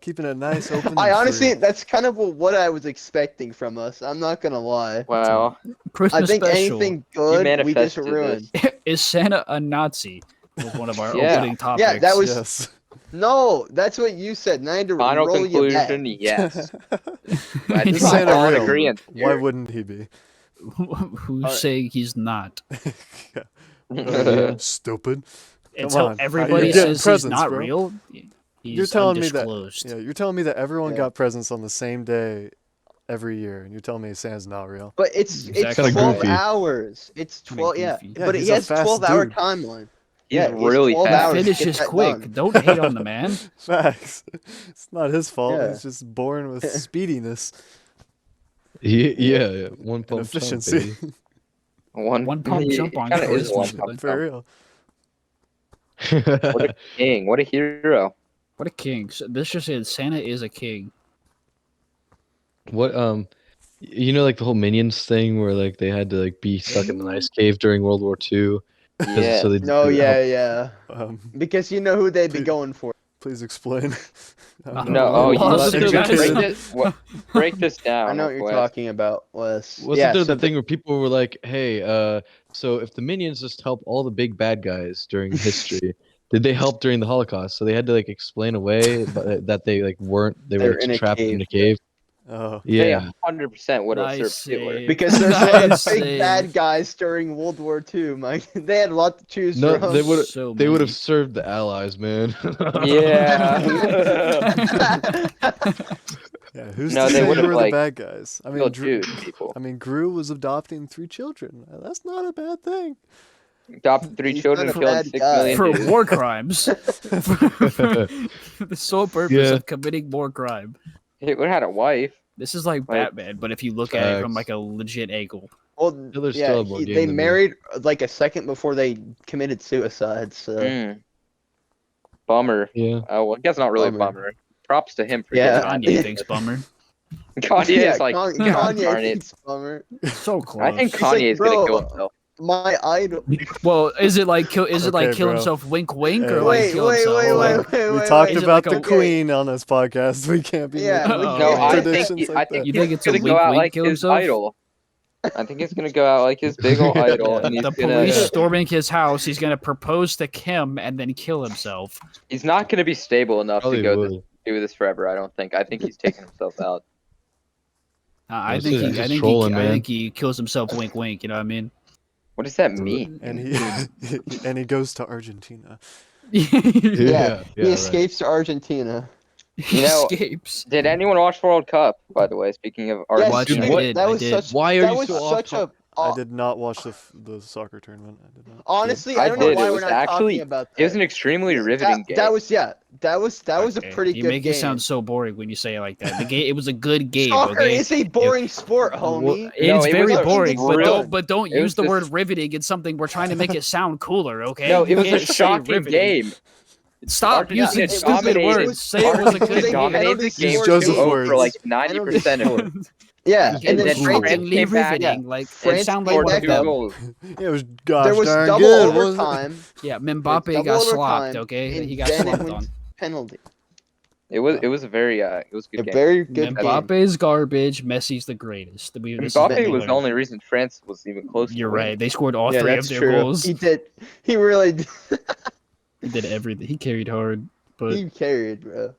Keeping it nice, open. I and honestly, free. that's kind of what I was expecting from us. I'm not gonna lie. Wow. I Christmas think special. anything good we just manifested ruined. this. Is Santa a Nazi? Was one of our Yeah. opening topics. Yeah, that was Yes. no. That's what you said. And I had to Final roll you back. conclusion, yes. Glad to Is see we're Santa all in real? agreement Why here. wouldn't he be? Who's saying he's not? Stupid. Until on. everybody You're getting says he's presents, not bro. real, You're he's telling me that. undisclosed. Yeah, you're telling me that everyone Yeah. got presents on the same day every year, and you're telling me Santa's not real. But it's Exactly. 12 Goofy. hours. It's Kinda 12. Yeah, goofy. Yeah, but he's he a has fast 12-hour dude. timeline. He's Yeah, he has really 12 fast. hours to get Finishes that quick. done. Don't hate on the man. Facts. It's not his fault. Yeah. He's just born with speediness Yeah. One and pump efficiency. One pump he jump on kinda is charisma. one pump For jump. real. What a king! What a hero! What a king. So this just said Santa is a king. What you know, like the whole Minions thing where like they had to like be stuck in an ice cave during World War II. Yeah. So they No, could yeah, help- yeah. Um, Because you know who they'd be Please- going for. please explain. No, oh, you Lost let it, me guys. break this down. I know what you're Wes. talking about, Wes. Wasn't Yeah, there so the thing where people were like, "Hey, so if the Minions just help all the big bad guys during history, did they help during the Holocaust?" So they had to like explain away that they like weren't they They're were in a trapped cave, in a cave. Oh, They Yeah, 100% would have Nice served Hitler. save. because there's a lot of Nice big save. bad guys during World War II, Mike. They had a lot to choose no, from. they would So they would have many. served the Allies, man. Yeah. yeah. Who's No, to they say would've, who are like, the bad guys? I mean, Well, Drew, dude, people. I mean, Gru was adopting 3 children. That's not a bad thing. Adopted 3 He's children, not a killed bad 6 guy. million For dudes. war crimes. For the sole purpose Yeah. of committing more crime. Hitler had a wife. This is like Like, Batman, but if you look at it from facts. like a legit angle. Well, Hitler's yeah, still a more game they than me. married like a second before they committed suicide. So Bummer. Yeah. Oh, well, I guess not really a Bummer. bummer. Props to him for Yeah. getting Kanye that. thinks bummer. Kanye yeah, is like, Kanye, God darn Kanye it. thinks bummer. So close. I think He's like, Kanye is gonna kill "Bro, himself. My idol. Well, is it like kill? Is it like Okay, kill bro. himself, wink, wink, or Hey. like Wait, kill wait, himself? wait, Hold wait, on. wait, We wait, talked Is it about like the a- queen on this podcast. We can't be Yeah, making we No, can't. I think predictions I like think that. You he's think it's a gonna go wink, out wink, like kill his himself? idol. I think he's gonna go out like his big old idol, Yeah, and he's the gonna. police storming his house. He's gonna propose to Kim and then kill himself. He's not gonna be stable enough Probably to go would. do this forever. I don't think. I think he's taking himself out. I This think is he. I just think trolling, he. I man. think he kills himself. Wink, wink. You know what I mean? What does that mean? And he goes to Argentina. Yeah, he right. escapes to Argentina. He You know, escapes. Did anyone watch World Cup? By the way, speaking of Yes, Argentina, I what- did. that I was did. such. Why are that you was so off such a. I did not watch the soccer tournament. I did not. Honestly, I I don't know did. why It we're was not actually- talking about that. it was an extremely riveting game. That was that was a Okay, pretty you good make game. it sound so boring when you say it like that. The game. It was a good game. Soccer Okay. is a boring sport, Well, homie. it's No, it very was a boring, but real- don't it was use the word just- riveting in something we're trying to make it sound cooler. Okay. No, You it was a can't say shocking riveting. game. Stop Argentina using it stupid dominated. words. Say it was a good Argentina game. Dominated the Use game Joseph 2-0 words. for like 90% of it. Yeah, Okay, and then then France, France shockingly came back, riveting. Like it France sound like came one Scored of back two up. them. goals. It was gosh there was darn double good. wasn't it? overtime. Yeah, There was Mbappe double got overtime, slopped. Okay, and he got then it slopped went on. to penalty. It was a very it was a A good game. very good game. Mbappe's garbage. Messi's the greatest. This is what Mbappe we was the learned. only reason France was even close. You're to winning. right. They scored all Yeah, three that's of their true. goals. He did. He really did. He did everything. He carried hard. But He carried, bro.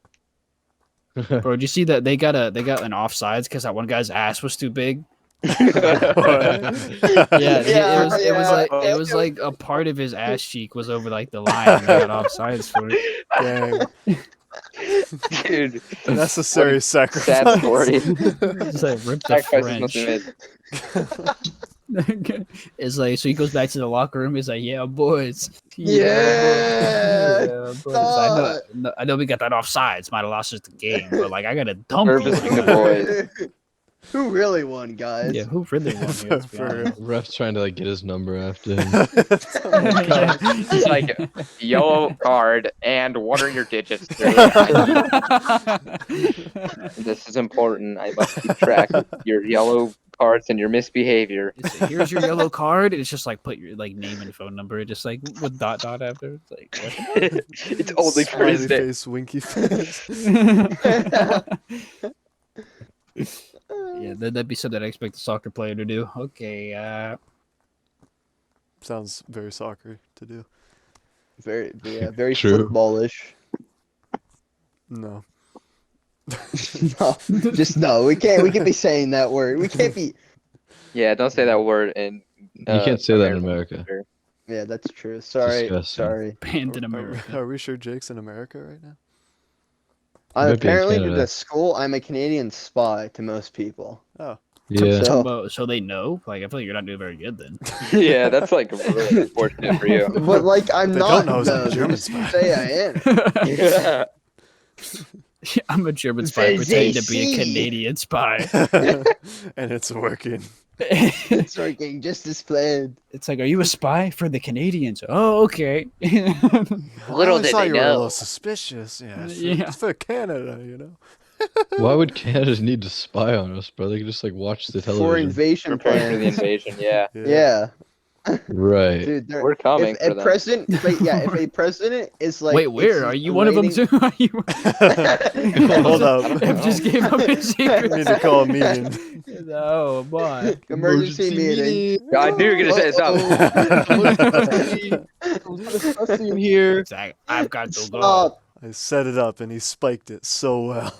bro, did you see that they got an offsides because that one guy's ass was too big? Yeah, it was like a part of his ass cheek was over like the line, and they got offsides for it. Dang. Dude, Necessary sacrifice. sad story. Just like ripped the Sacrifices must be French. made. It's like so he goes back to the locker room. He's like, "Yeah, boys, Yeah, boys. I know we got that offsides. Might have lost us the game, but like I got to dump Servicing him." the boys. Who really won, guys? Yeah, who really won here? Let's be For real. honest. Ref's trying to like get his number after him. It's like yellow card and what are your digits? This is important. I must keep track of your yellow cards and your misbehavior. It's like, here's your yellow card. And it's just like put your like name and phone number, just like with dot after. It's like what? It's only for his Smiley day. face, winky face. Yeah, that'd be something I expect a soccer player to do. Okay, sounds very soccer to do. Very True. footballish. No. No, just no. We can't be saying that word. We can't be. Yeah, don't say that word in. You can't say that in American America. culture. Yeah, that's true. Sorry, disgusting. sorry. Banned in Are America. we sure Jake's in America right now? Might be in Apparently, to Canada. the school, I'm a Canadian spy to most people. Oh. Yeah. So they know. Like I feel like you're not doing very good then. Yeah, that's like really unfortunate for you. But like, I'm They not. don't know though. I'm a They German just spy. say I am. Yeah. I'm a German spy They pretending to be a see. Canadian spy. And it's working. It's working just as planned. It's like, are you a spy for the Canadians? Oh, okay. I Little always did thought they you were a know. little suspicious. Yeah, Yeah. it's for Canada, you know. Why would Canada need to spy on us, bro? They could just like watch the For television. invasion Preparing for the plans. invasion. Yeah, Yeah, Right. dude. we're coming If for a them. president, if a president is like, Wait, where are you? One of them too? Are you? Hold up. I've just gave up his We secret. need to call a meeting. Oh boy. Emergency meeting. I knew you were gonna say something. in here. It's like, I've got to go. Stop. I set it up and he spiked it so well.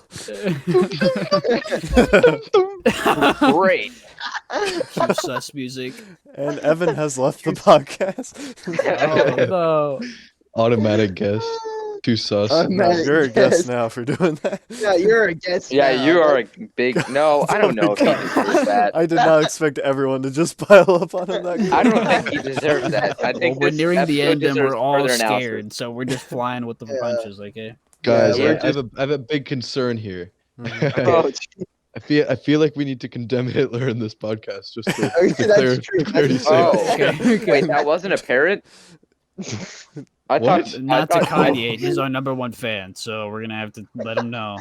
Great. Cue sus music. And Evan has left the podcast. Oh no. Automatic guess. Too sus. Automatic- No, you're a Yes. guest now for doing that. Yeah, you're a guest. Yeah, now. you are Like, a big. No, I don't know if he deserves that. I did not expect everyone to just pile up on him that I don't quick. think he deserves that. I Well, think we're this nearing the episode end and we're deserves all further analysis. scared, so we're just flying with the Yeah. punches, okay? Guys, Yeah, we're I have a big concern here. Mhm. oh, I feel like we need to condemn Hitler in this podcast just for okay, that's true. clarity's That's sake. Oh, Okay, okay. wait, that wasn't a parrot? I What? thought. Not I to thought- Kanye, he's our #1 fan, so we're gonna have to let him know.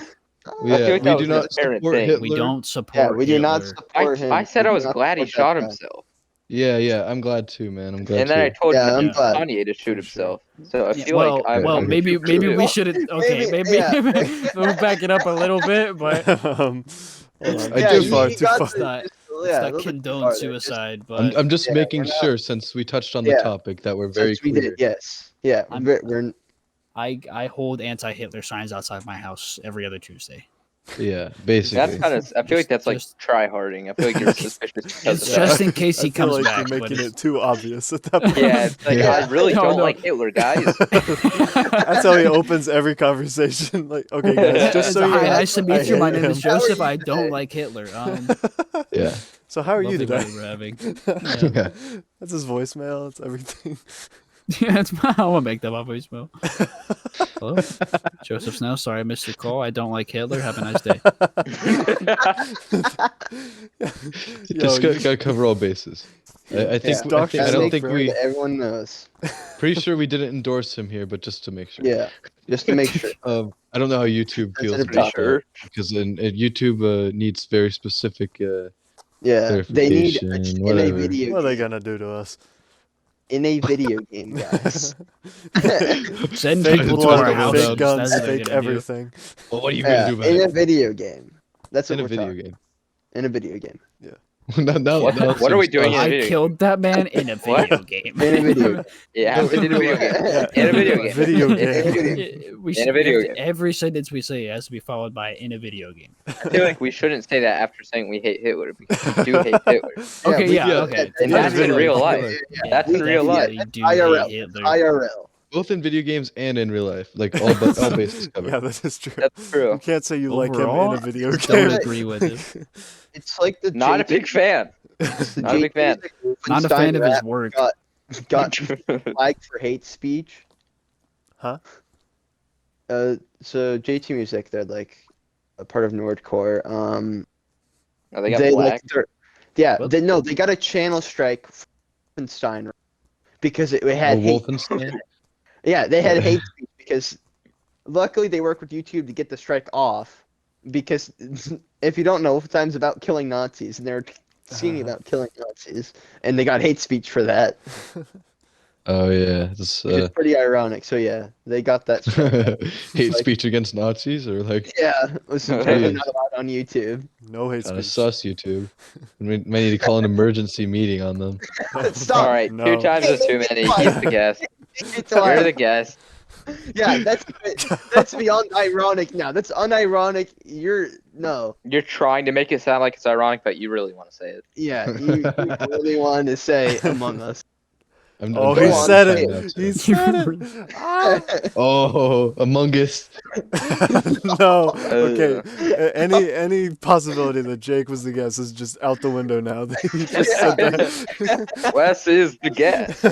Yeah, feel like we that do was not his parent support thing. Hitler. We don't support Yeah, we do not Hitler. support him. I said We I do was not glad he support shot that guy. himself. Yeah, I'm glad too, man. I'm glad And then I too. told Yeah, I'm glad. Kanye to shoot For sure. himself. So I Yeah, feel like I'm. well, I'm maybe true. we shouldn't. Okay, Maybe- maybe yeah. we'll back it up a little bit, but Hold on. I Yeah, do- Too far, you too got far. to Not- just- let's yeah, a not little bit condone farther. suicide. But I'm just yeah, making we're not- sure since we touched on the Yeah. topic that we're very Since we clear. did, yes, yeah, I'm- we're I hold anti-Hitler signs outside my house every other Tuesday. Yeah, basically. That's kind of. I feel like that's like Just- try harding. I feel like you're suspicious because It's of just that. in case he I feel comes like back. you're but making it's- it too obvious at that point. Yeah, it's like Yeah. I really No, don't no. like Hitler, guys. That's how he opens every conversation. Like, okay, guys, just It's so a you hi, know, nice to meet I you. My hate name is him. How are Joseph. you I don't today? like Hitler. Yeah. So how are you Lovely today? day we're having. Yeah. That's his voicemail. It's everything. Yeah, it's my. I want to make that my voicemail. Hello, Joseph Snow. Sorry I missed your call. I don't like Hitler. Have a nice day. Just gotta cover all bases. I think Yeah. I don't make think sure we. that everyone knows. Pretty sure we didn't endorse him here, but just to make sure. Yeah, just to make sure. I don't know how YouTube feels Sensitive about topic. that because YouTube needs very specific. Yeah, they need Clarification, in a whatever. video. What are they game. gonna do to us? In a video game, guys. Send Fake people to blood, our houses. fake guns, That's what they're fake gonna do. everything. Well, what are you Yeah, gonna do about in a it? video game. That's what In a we're video talking. game. In a video game. Now What it are we seems doing in a awesome. I video game? killed that man in a What? video game. In a video game. Yeah, happened in a video game. Yeah, In a video game. Video In a game. video game. We In a should, video we have to- game. every sentence we say has to be followed by in a video game. I feel like we shouldn't say that after saying we hate Hitler because we do hate Hitler. Okay, we- yeah, yeah, okay. And Yeah, that's in video real game. life. Yeah, That's in we real life. definitely do IRL. hate Hitler. IRL. Both in video games and in real life, like all bases covered. Yeah, that is true. That's true. You can't say you like him in Overall, a video Just game. don't agree with him. It's like the Not a J- big fan. it's the not a big fan. J- Not a Wolfenstein fan of his rap work. got flagged for hate speech. Huh? So JT Music, they're like a part of Nordcore. Oh, they got They black. like yeah, What? they got a channel strike for Wolfenstein because it Oh, had hate. Wolfenstein. Yeah, they had hate speech because luckily they work with YouTube to get the strike off. Because if you don't know, Wolfenstein's about killing Nazis, and they're singing about killing Nazis, and they got hate speech for that. Oh yeah, this which is pretty ironic. So yeah, they got that struck down. hate Like- speech against Nazis or like Yeah, was apparently Jeez. not allowed on YouTube. No hate kind of speech. sus YouTube. We might need to call an emergency meeting on them. Stop. All right, No. 2 times is too many. He's the guest. It's You're allowed. the guest. Yeah, that's beyond ironic now. That's unironic. No. You're trying to make it sound like it's ironic, but you really want to say it. Yeah, you really wanted to say Among Us. Oh, Go he on, said say it. it. He said it. Ah. Oh, Among Us. No. Okay. Any possibility that Jake was the guest is just out the window now. He just said that. Wes is the guest.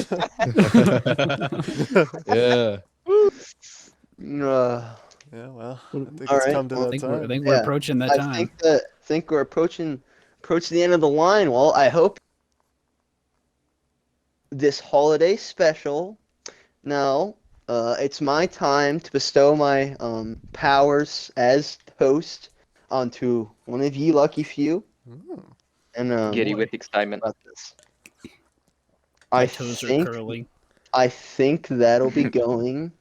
Yeah. Yeah, well, I think All it's right, come to well, that I think time. we're Yeah, approaching that I time. think we're approaching the end of the line. Well, I hope this holiday special. Now, it's my time to bestow my powers as host onto one of you lucky few. Mm. And Giddy boy. with excitement. about this. My I toes are think curling. that'll be going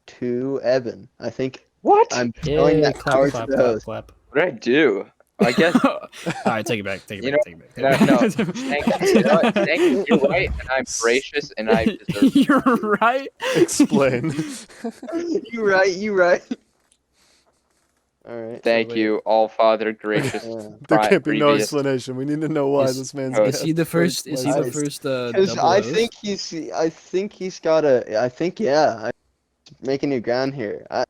to Evan. I think What? I'm bestowing Yay, that power clap, to clap, the clap, host. clap. What did I do? I guess. All right, take it back. Take it You back. know- Take it back. No, thank you. You know what? Thank you. You're right, and I'm gracious, and I deserve. You're right. Explain. You right. All right. Thank wait. you, All Father, gracious. Yeah. There can't be no previous- explanation. We need to know why Is- this man's oh, Is guest. he the first? Is he the place. first? Because Double I host? think he's got a. I think I'm making new ground here. I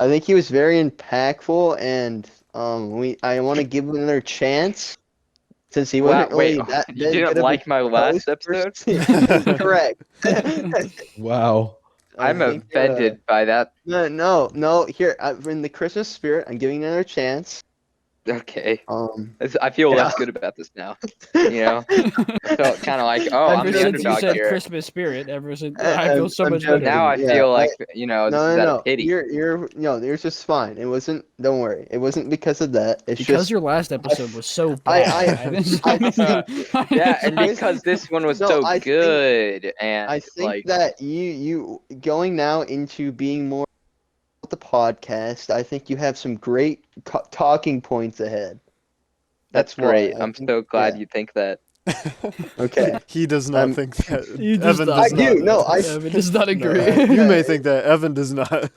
think he was very impactful, and I want to give him another chance, since he Wow, wasn't really wait, that you good didn't of a like my last host for- episode? Correct. Wow. I'm I think, offended by that. No. Here, in the Christmas spirit, I'm giving another chance. Okay. Um, I feel Yeah. less good about this now. You know? I felt kind of like, oh, I'm Ever the since you underdog said here. Christmas spirit, ever since I- I feel so I'm much joking. better. Now I Yeah, feel like, you know, this is out of pity. You're yours just fine. It wasn't. Don't worry. It wasn't because of that. It's Because just your last episode was so I- bad. Yeah, and I- because this one was No, so I think- good, and I think like, that you going now into being more with the podcast. I think you have some great talking points ahead. that's why. great. I I'm think- so glad yeah. you think that. Okay. He does not I'm- think that. You just Evan don't. does I not. do. No, I- Evan does not No, agree. you may think that. Evan does not.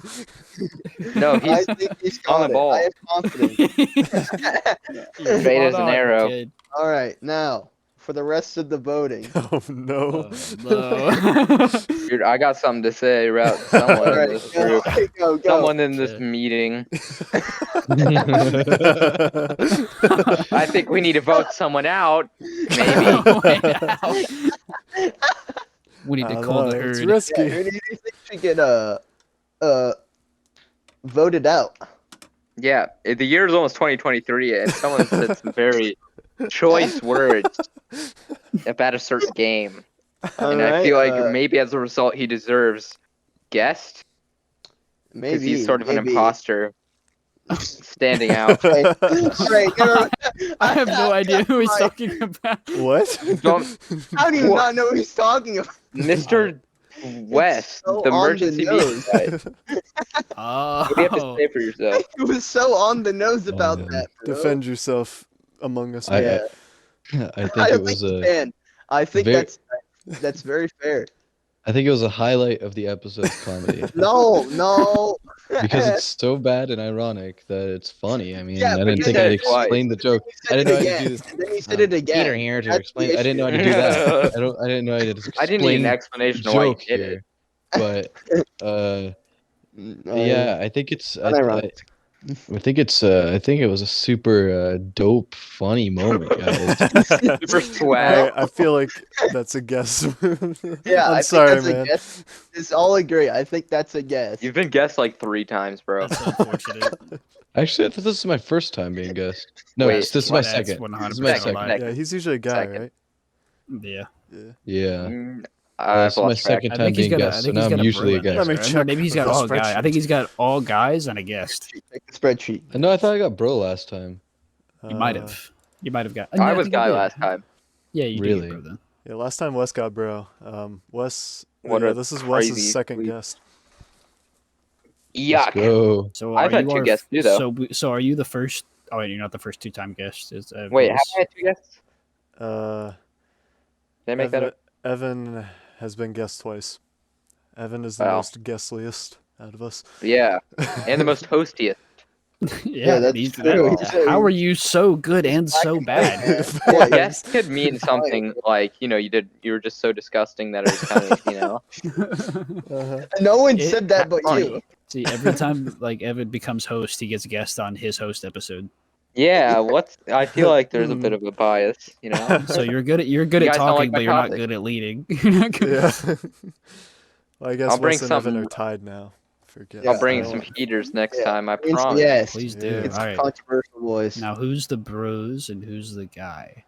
No, I he's think he's on got the it. ball. I have confidence. You're Straight spot as an on, arrow. kid. All right, now for the rest of the voting. Oh no. No. Dude, I got something to say about someone All in right, this go, group. go. Someone in this Okay. meeting. I think we need to vote someone out. Maybe. We need I to don't call know, the it's herd. risky. Yeah, who do you think should get voted out? Yeah, the year is almost 2023, and someone said some very choice words about a certain game. And I feel like maybe as a result, he deserves guest because maybe he's sort of an maybe. imposter standing out. Okay. All right, never- I have no idea who he's Right. talking about. What? Don't- How do you What? not know what he's talking about? Mr. West, so the on the emergency nose. meeting guy. Oh. What do you have to say for yourself? It was so on the nose about man. that. Bro. Defend yourself among us. I- man. Yeah. I think I it don't was think you a. can. I think very- that's very fair. I think it was a highlight of the episode's comedy No. because it's so bad and ironic that it's funny. I mean, Yeah, I but didn't you think said I'd it twice. explain the joke. I didn't know I had to do this. And then you said it again. Peter here to That's the explain. I didn't know I had to issue. do that. I didn't know I had to explain I didn't need an explanation of why you joke did here. it. But yeah, I think it's. Unironic. I think it's. I think it was a super dope, funny moment, guys. Super swag. I feel like that's a guess. Yeah, I'm I sorry, think that's man. a guess. Just all agree. I think that's a guess. You've been guessed like 3 times, bro. That's unfortunate. Actually, I thought this is my first time being guest. No, Wait, this is my that's second. 100% This is my Second, second. second. Yeah, he's usually a guy, Second. right? Yeah. Yeah. I've This is my lost track. second I time think he's being got a, I guest, so think now he's I'm got a usually a bro in guest. Let me there. check Maybe he's got the all guys. I spreadsheet. think he's got all guys and a guest. Check the spreadsheet. No, I thought I got bro last time. You might have. You might have got. I no, was think you guy did. last time. Yeah, you Really? did, get bro then. Yeah, last time Wes got bro. Wes. What Yeah, a this is Wes's crazy second tweet. guest. Let's Yuck. go. So I've are had you two our guests too, though. so are you the first? Oh, wait, you're not the first two-time guest. Is Wait, have Lewis? I had two guests? Uh, Did I make that Evan, up? Evan has been guest twice. Evan is the Wow. most guestliest out of us. Yeah, and the most hostiest. Yeah, that's he's- true. that- He's- how are you so good and black so and bad? white, Well, man. guest could mean something like you were just so disgusting that it was kind of Uh-huh. No one It- said that but funny. you. See, every time like Evan becomes host, he gets guest on his host episode. Yeah. I feel like there's a bit of a bias, So you're good at You guys don't talking, like my but you're not topic? good at leading. Yeah. Well, I guess I'll bring Wes and Evan some- are tied now. Forget. I'll bring Yeah. some heaters next Yeah. time. I promise. Yes. Please do. Yeah. It's All right. controversial voice. Now, who's the bros and who's the guy?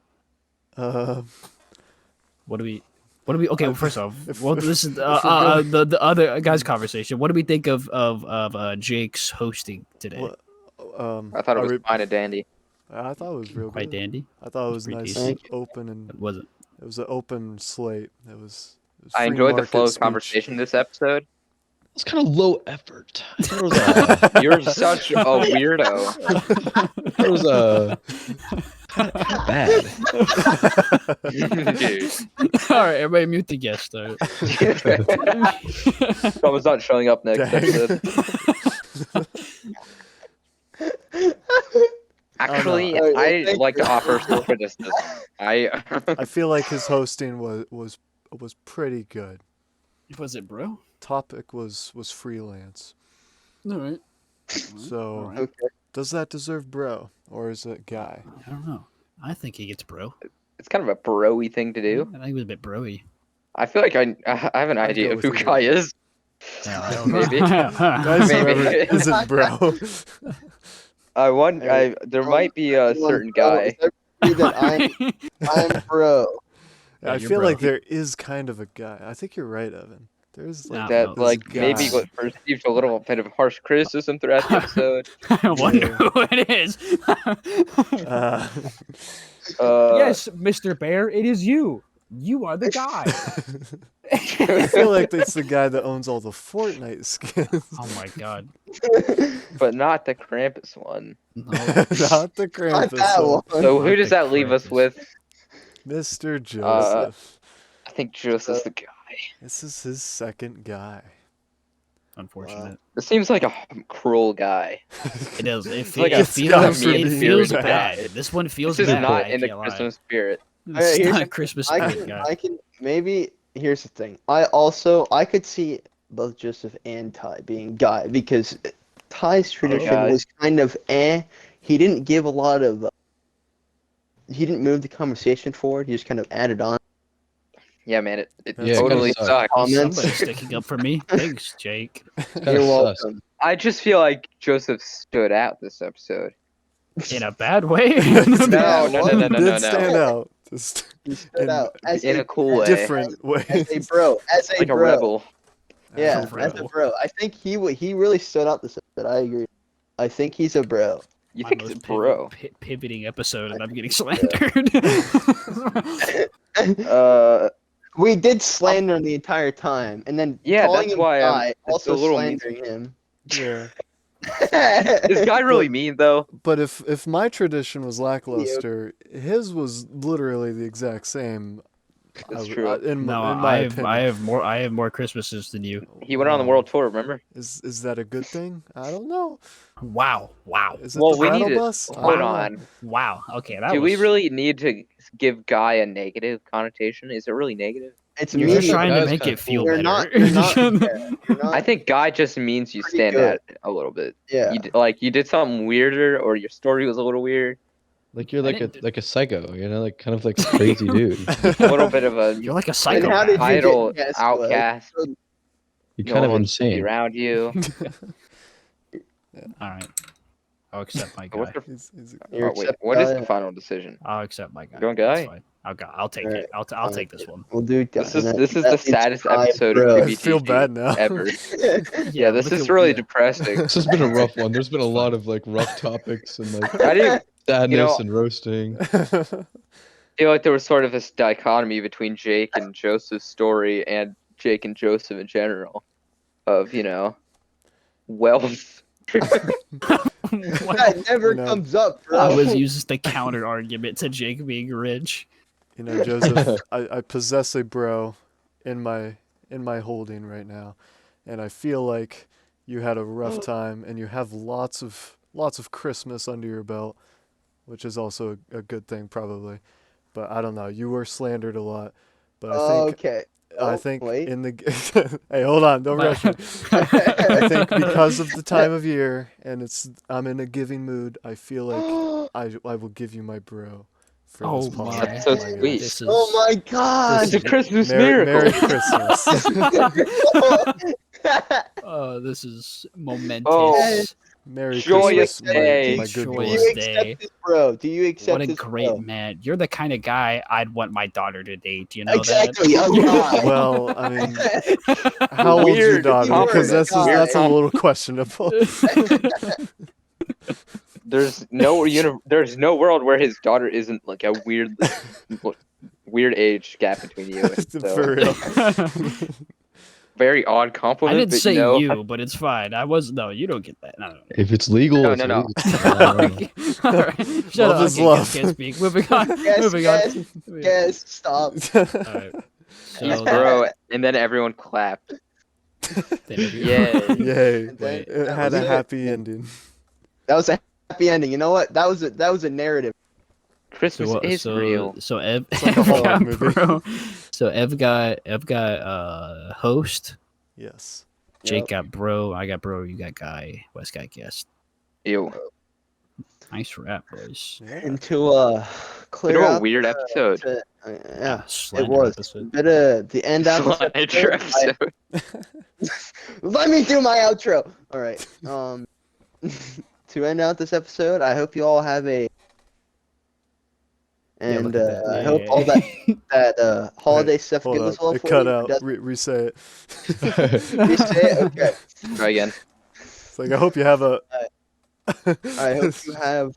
What do we? Okay, well, first off, If- well, if- this is if we're the other guys' conversation. What do we think of Jake's hosting today? Well, I thought it are was we- fine and dandy. I thought it was real Quite good. dandy. I thought it was Pretty nice, decent. open, and It wasn't. it was an open slate. It was I free enjoyed the market flow of speech. conversation this episode. It's kind of low effort. I thought it was, You're such a weirdo. it was bad. Dude. All right, everybody mute the guest though. Someone's not showing up next Dang. episode. Actually, know. I'd Thank like you. to offer some criticism. I feel like his hosting was pretty good. Was it, bro? Topic was freelance. All right. So All right. Okay. does that deserve bro or is it guy? I don't know. I think he gets bro. It's kind of a bro-y thing to do. I think it was a bit broy. I feel like I have an I'd idea go of who with you. Kai is. Yeah, I don't know. Maybe. Guys, Maybe. whoever isn't bro. There might be a certain guy. I'm bro. Yeah, I you're feel bro. like there is kind of a guy. I think you're right, Evan. There's like No. That this like guy. maybe received a little bit of harsh criticism throughout the episode. I wonder who it is. Uh, Yes, Mr. Bear, it is you. You are the guy. I feel like it's the guy that owns all the Fortnite skins. Oh my god. but not the Krampus one. No. Not the Not Krampus that one. one. So who Not does the that leave us Krampus. with? Mr. Joseph. I think Joseph's the guy. This is his second guy. Unfortunate. It seems like a cruel guy. It does. It, like it a feels, mean it feels guy. bad. This one feels This is bad. not I in the can't lie. Christmas spirit. It's Alright, here's not the- a Christmas I spirit guy. can maybe here's the thing. I could see both Joseph and Ty being guy because Ty's tradition God. was kind of he didn't give a lot of he didn't move the conversation forward. He just kind of added on. Yeah, man, it Yeah, it totally kinda sucked. Comments. Somebody's sticking up for me. Thanks, Jake. Kinda You're sus. welcome. I just feel like Joseph stood out this episode. In a bad way. No, no, He no, no, did no, stand no. out. Just He stood In- out as In a cool way. different as a ways. bro, as a Like a bro. rebel. Yeah, A as a rebel. bro. I think he really stood out this episode. I agree. I think he's a bro. You My think most it's a bro? pivoting episode, and I'm getting slandered. We did slander him the entire time, and then Yeah, calling that's him why guy, it's also a little mean. slandering him. Yeah. Is Guy really mean though? But if my tradition was lackluster, his was literally the exact same. That's true. In no, my I opinion. have more Christmases than you. He went on the world tour, remember? Is that a good thing? I don't know. Wow. Is it Well, the we battle need to bus? I hold don't know. on. Wow. Okay, that Do was... we really need to give Guy a negative connotation? Is it really negative? It's You're me. just trying to That was make kinda it feel cool. You're better. not. You're not, yeah, you're not I think Guy just means you Pretty stand good. out a little bit. yeah. You did something weirder, or your story was a little weird. Like you're I like didn't- a psycho, you know, like kind of like a crazy dude. A little bit of a You're like a And how psychopath. did you idle get guessed, outcast. Wes? You're No kind of one wants to be insane. around you. All right. I'll accept my What's guy. your, He's You're oh, wait, accept what is Guy. the final decision? I'll accept my guy. Going That's Guy? fine. I'll take Alright, it. I'll take this one. We'll do This Guy, is and this is that the means saddest Ty, episode bro. of I feel PBTG bad now. ever. Yeah, this look is at- really yeah. depressing. This has been a rough one. There's been a lot of like rough topics and like I didn't. sadness You know- and roasting. feel like there was sort of this dichotomy between Jake and Joseph's story and Jake and Joseph in general of, wealth. That never comes up, bro. I was used as the counter argument to Jake being rich. Joseph, I possess a bro in my holding right now, and I feel like you had a rough time, and you have lots of Christmas under your belt, which is also a good thing probably. But I don't know. You were slandered a lot, but I think wait. in the hey, hold on, don't rush me. I think because of the time of year and I'm in a giving mood, I feel like I will give you my bro for this Oh podcast. my! That's so sweet. This is, Oh my god! It's a Christmas Merry miracle. Christmas. oh, this is momentous. Oh. Merry Joyous Christmas, day. my good Do boy. you Joyous accept day. this, bro? Do you accept What a this, great bro? man! You're the kind of guy I'd want my daughter to date. You know Exactly. that? Oh god. Well, I mean, how old's your Weird daughter? Because compliment. that's a little questionable. There's no world where his daughter isn't like a weird age gap between you. For real. Very odd I compliment. didn't but say no. you, but it's fine. I was no. You don't get that. No. If it's legal, No, it's no, no. legal. I don't know. All right. Shut Love up. is Okay, love. Can't speak. Moving on. Yes, Moving yes, on. yes. Stop. All right. He's So bro, and then everyone clapped. Yay. Yay. And then It that had was a it. happy ending. That was a happy ending. You know what? That was a narrative. Christmas is real. So Ev, like a Ev Hallmark got movie. bro. So Ev got host. Yes. Jake Yep. got bro. I got bro. You got guy. West got guest. Ew. Nice rap, boys. Yeah. And to clear What a out weird episode. yeah, it Slander was episode. bit of the end out this Slander episode. episode. Let me do my outro. All right. To end out this episode, I hope you all have a and look at that. I hope all that holiday Wait, stuff hold goes on. well It for cut you. out. Does- Re-say it. you say it? Okay. Try again. It's like I hope you have a. I hope you have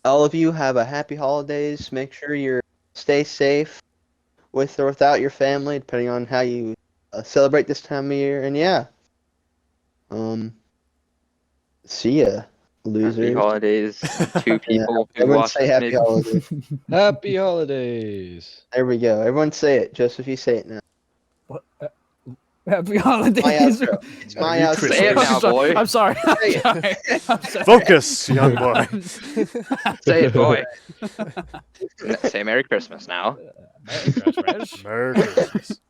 all of you have a happy holidays. Make sure you stay safe with or without your family, depending on how you celebrate this time of year. And yeah, see ya, losers. Happy holidays. Two people who Everyone watched say happy maybe. holidays. Happy holidays. There we go. Everyone say it. Joseph, you say it now. What? Happy holidays. My outro. It's my Merry outro. Say it now, boy. I'm sorry. I'm Say it. sorry. I'm sorry. Focus, young boy. Say it, boy. Say Merry Christmas now. Merry Christmas. Merry Christmas.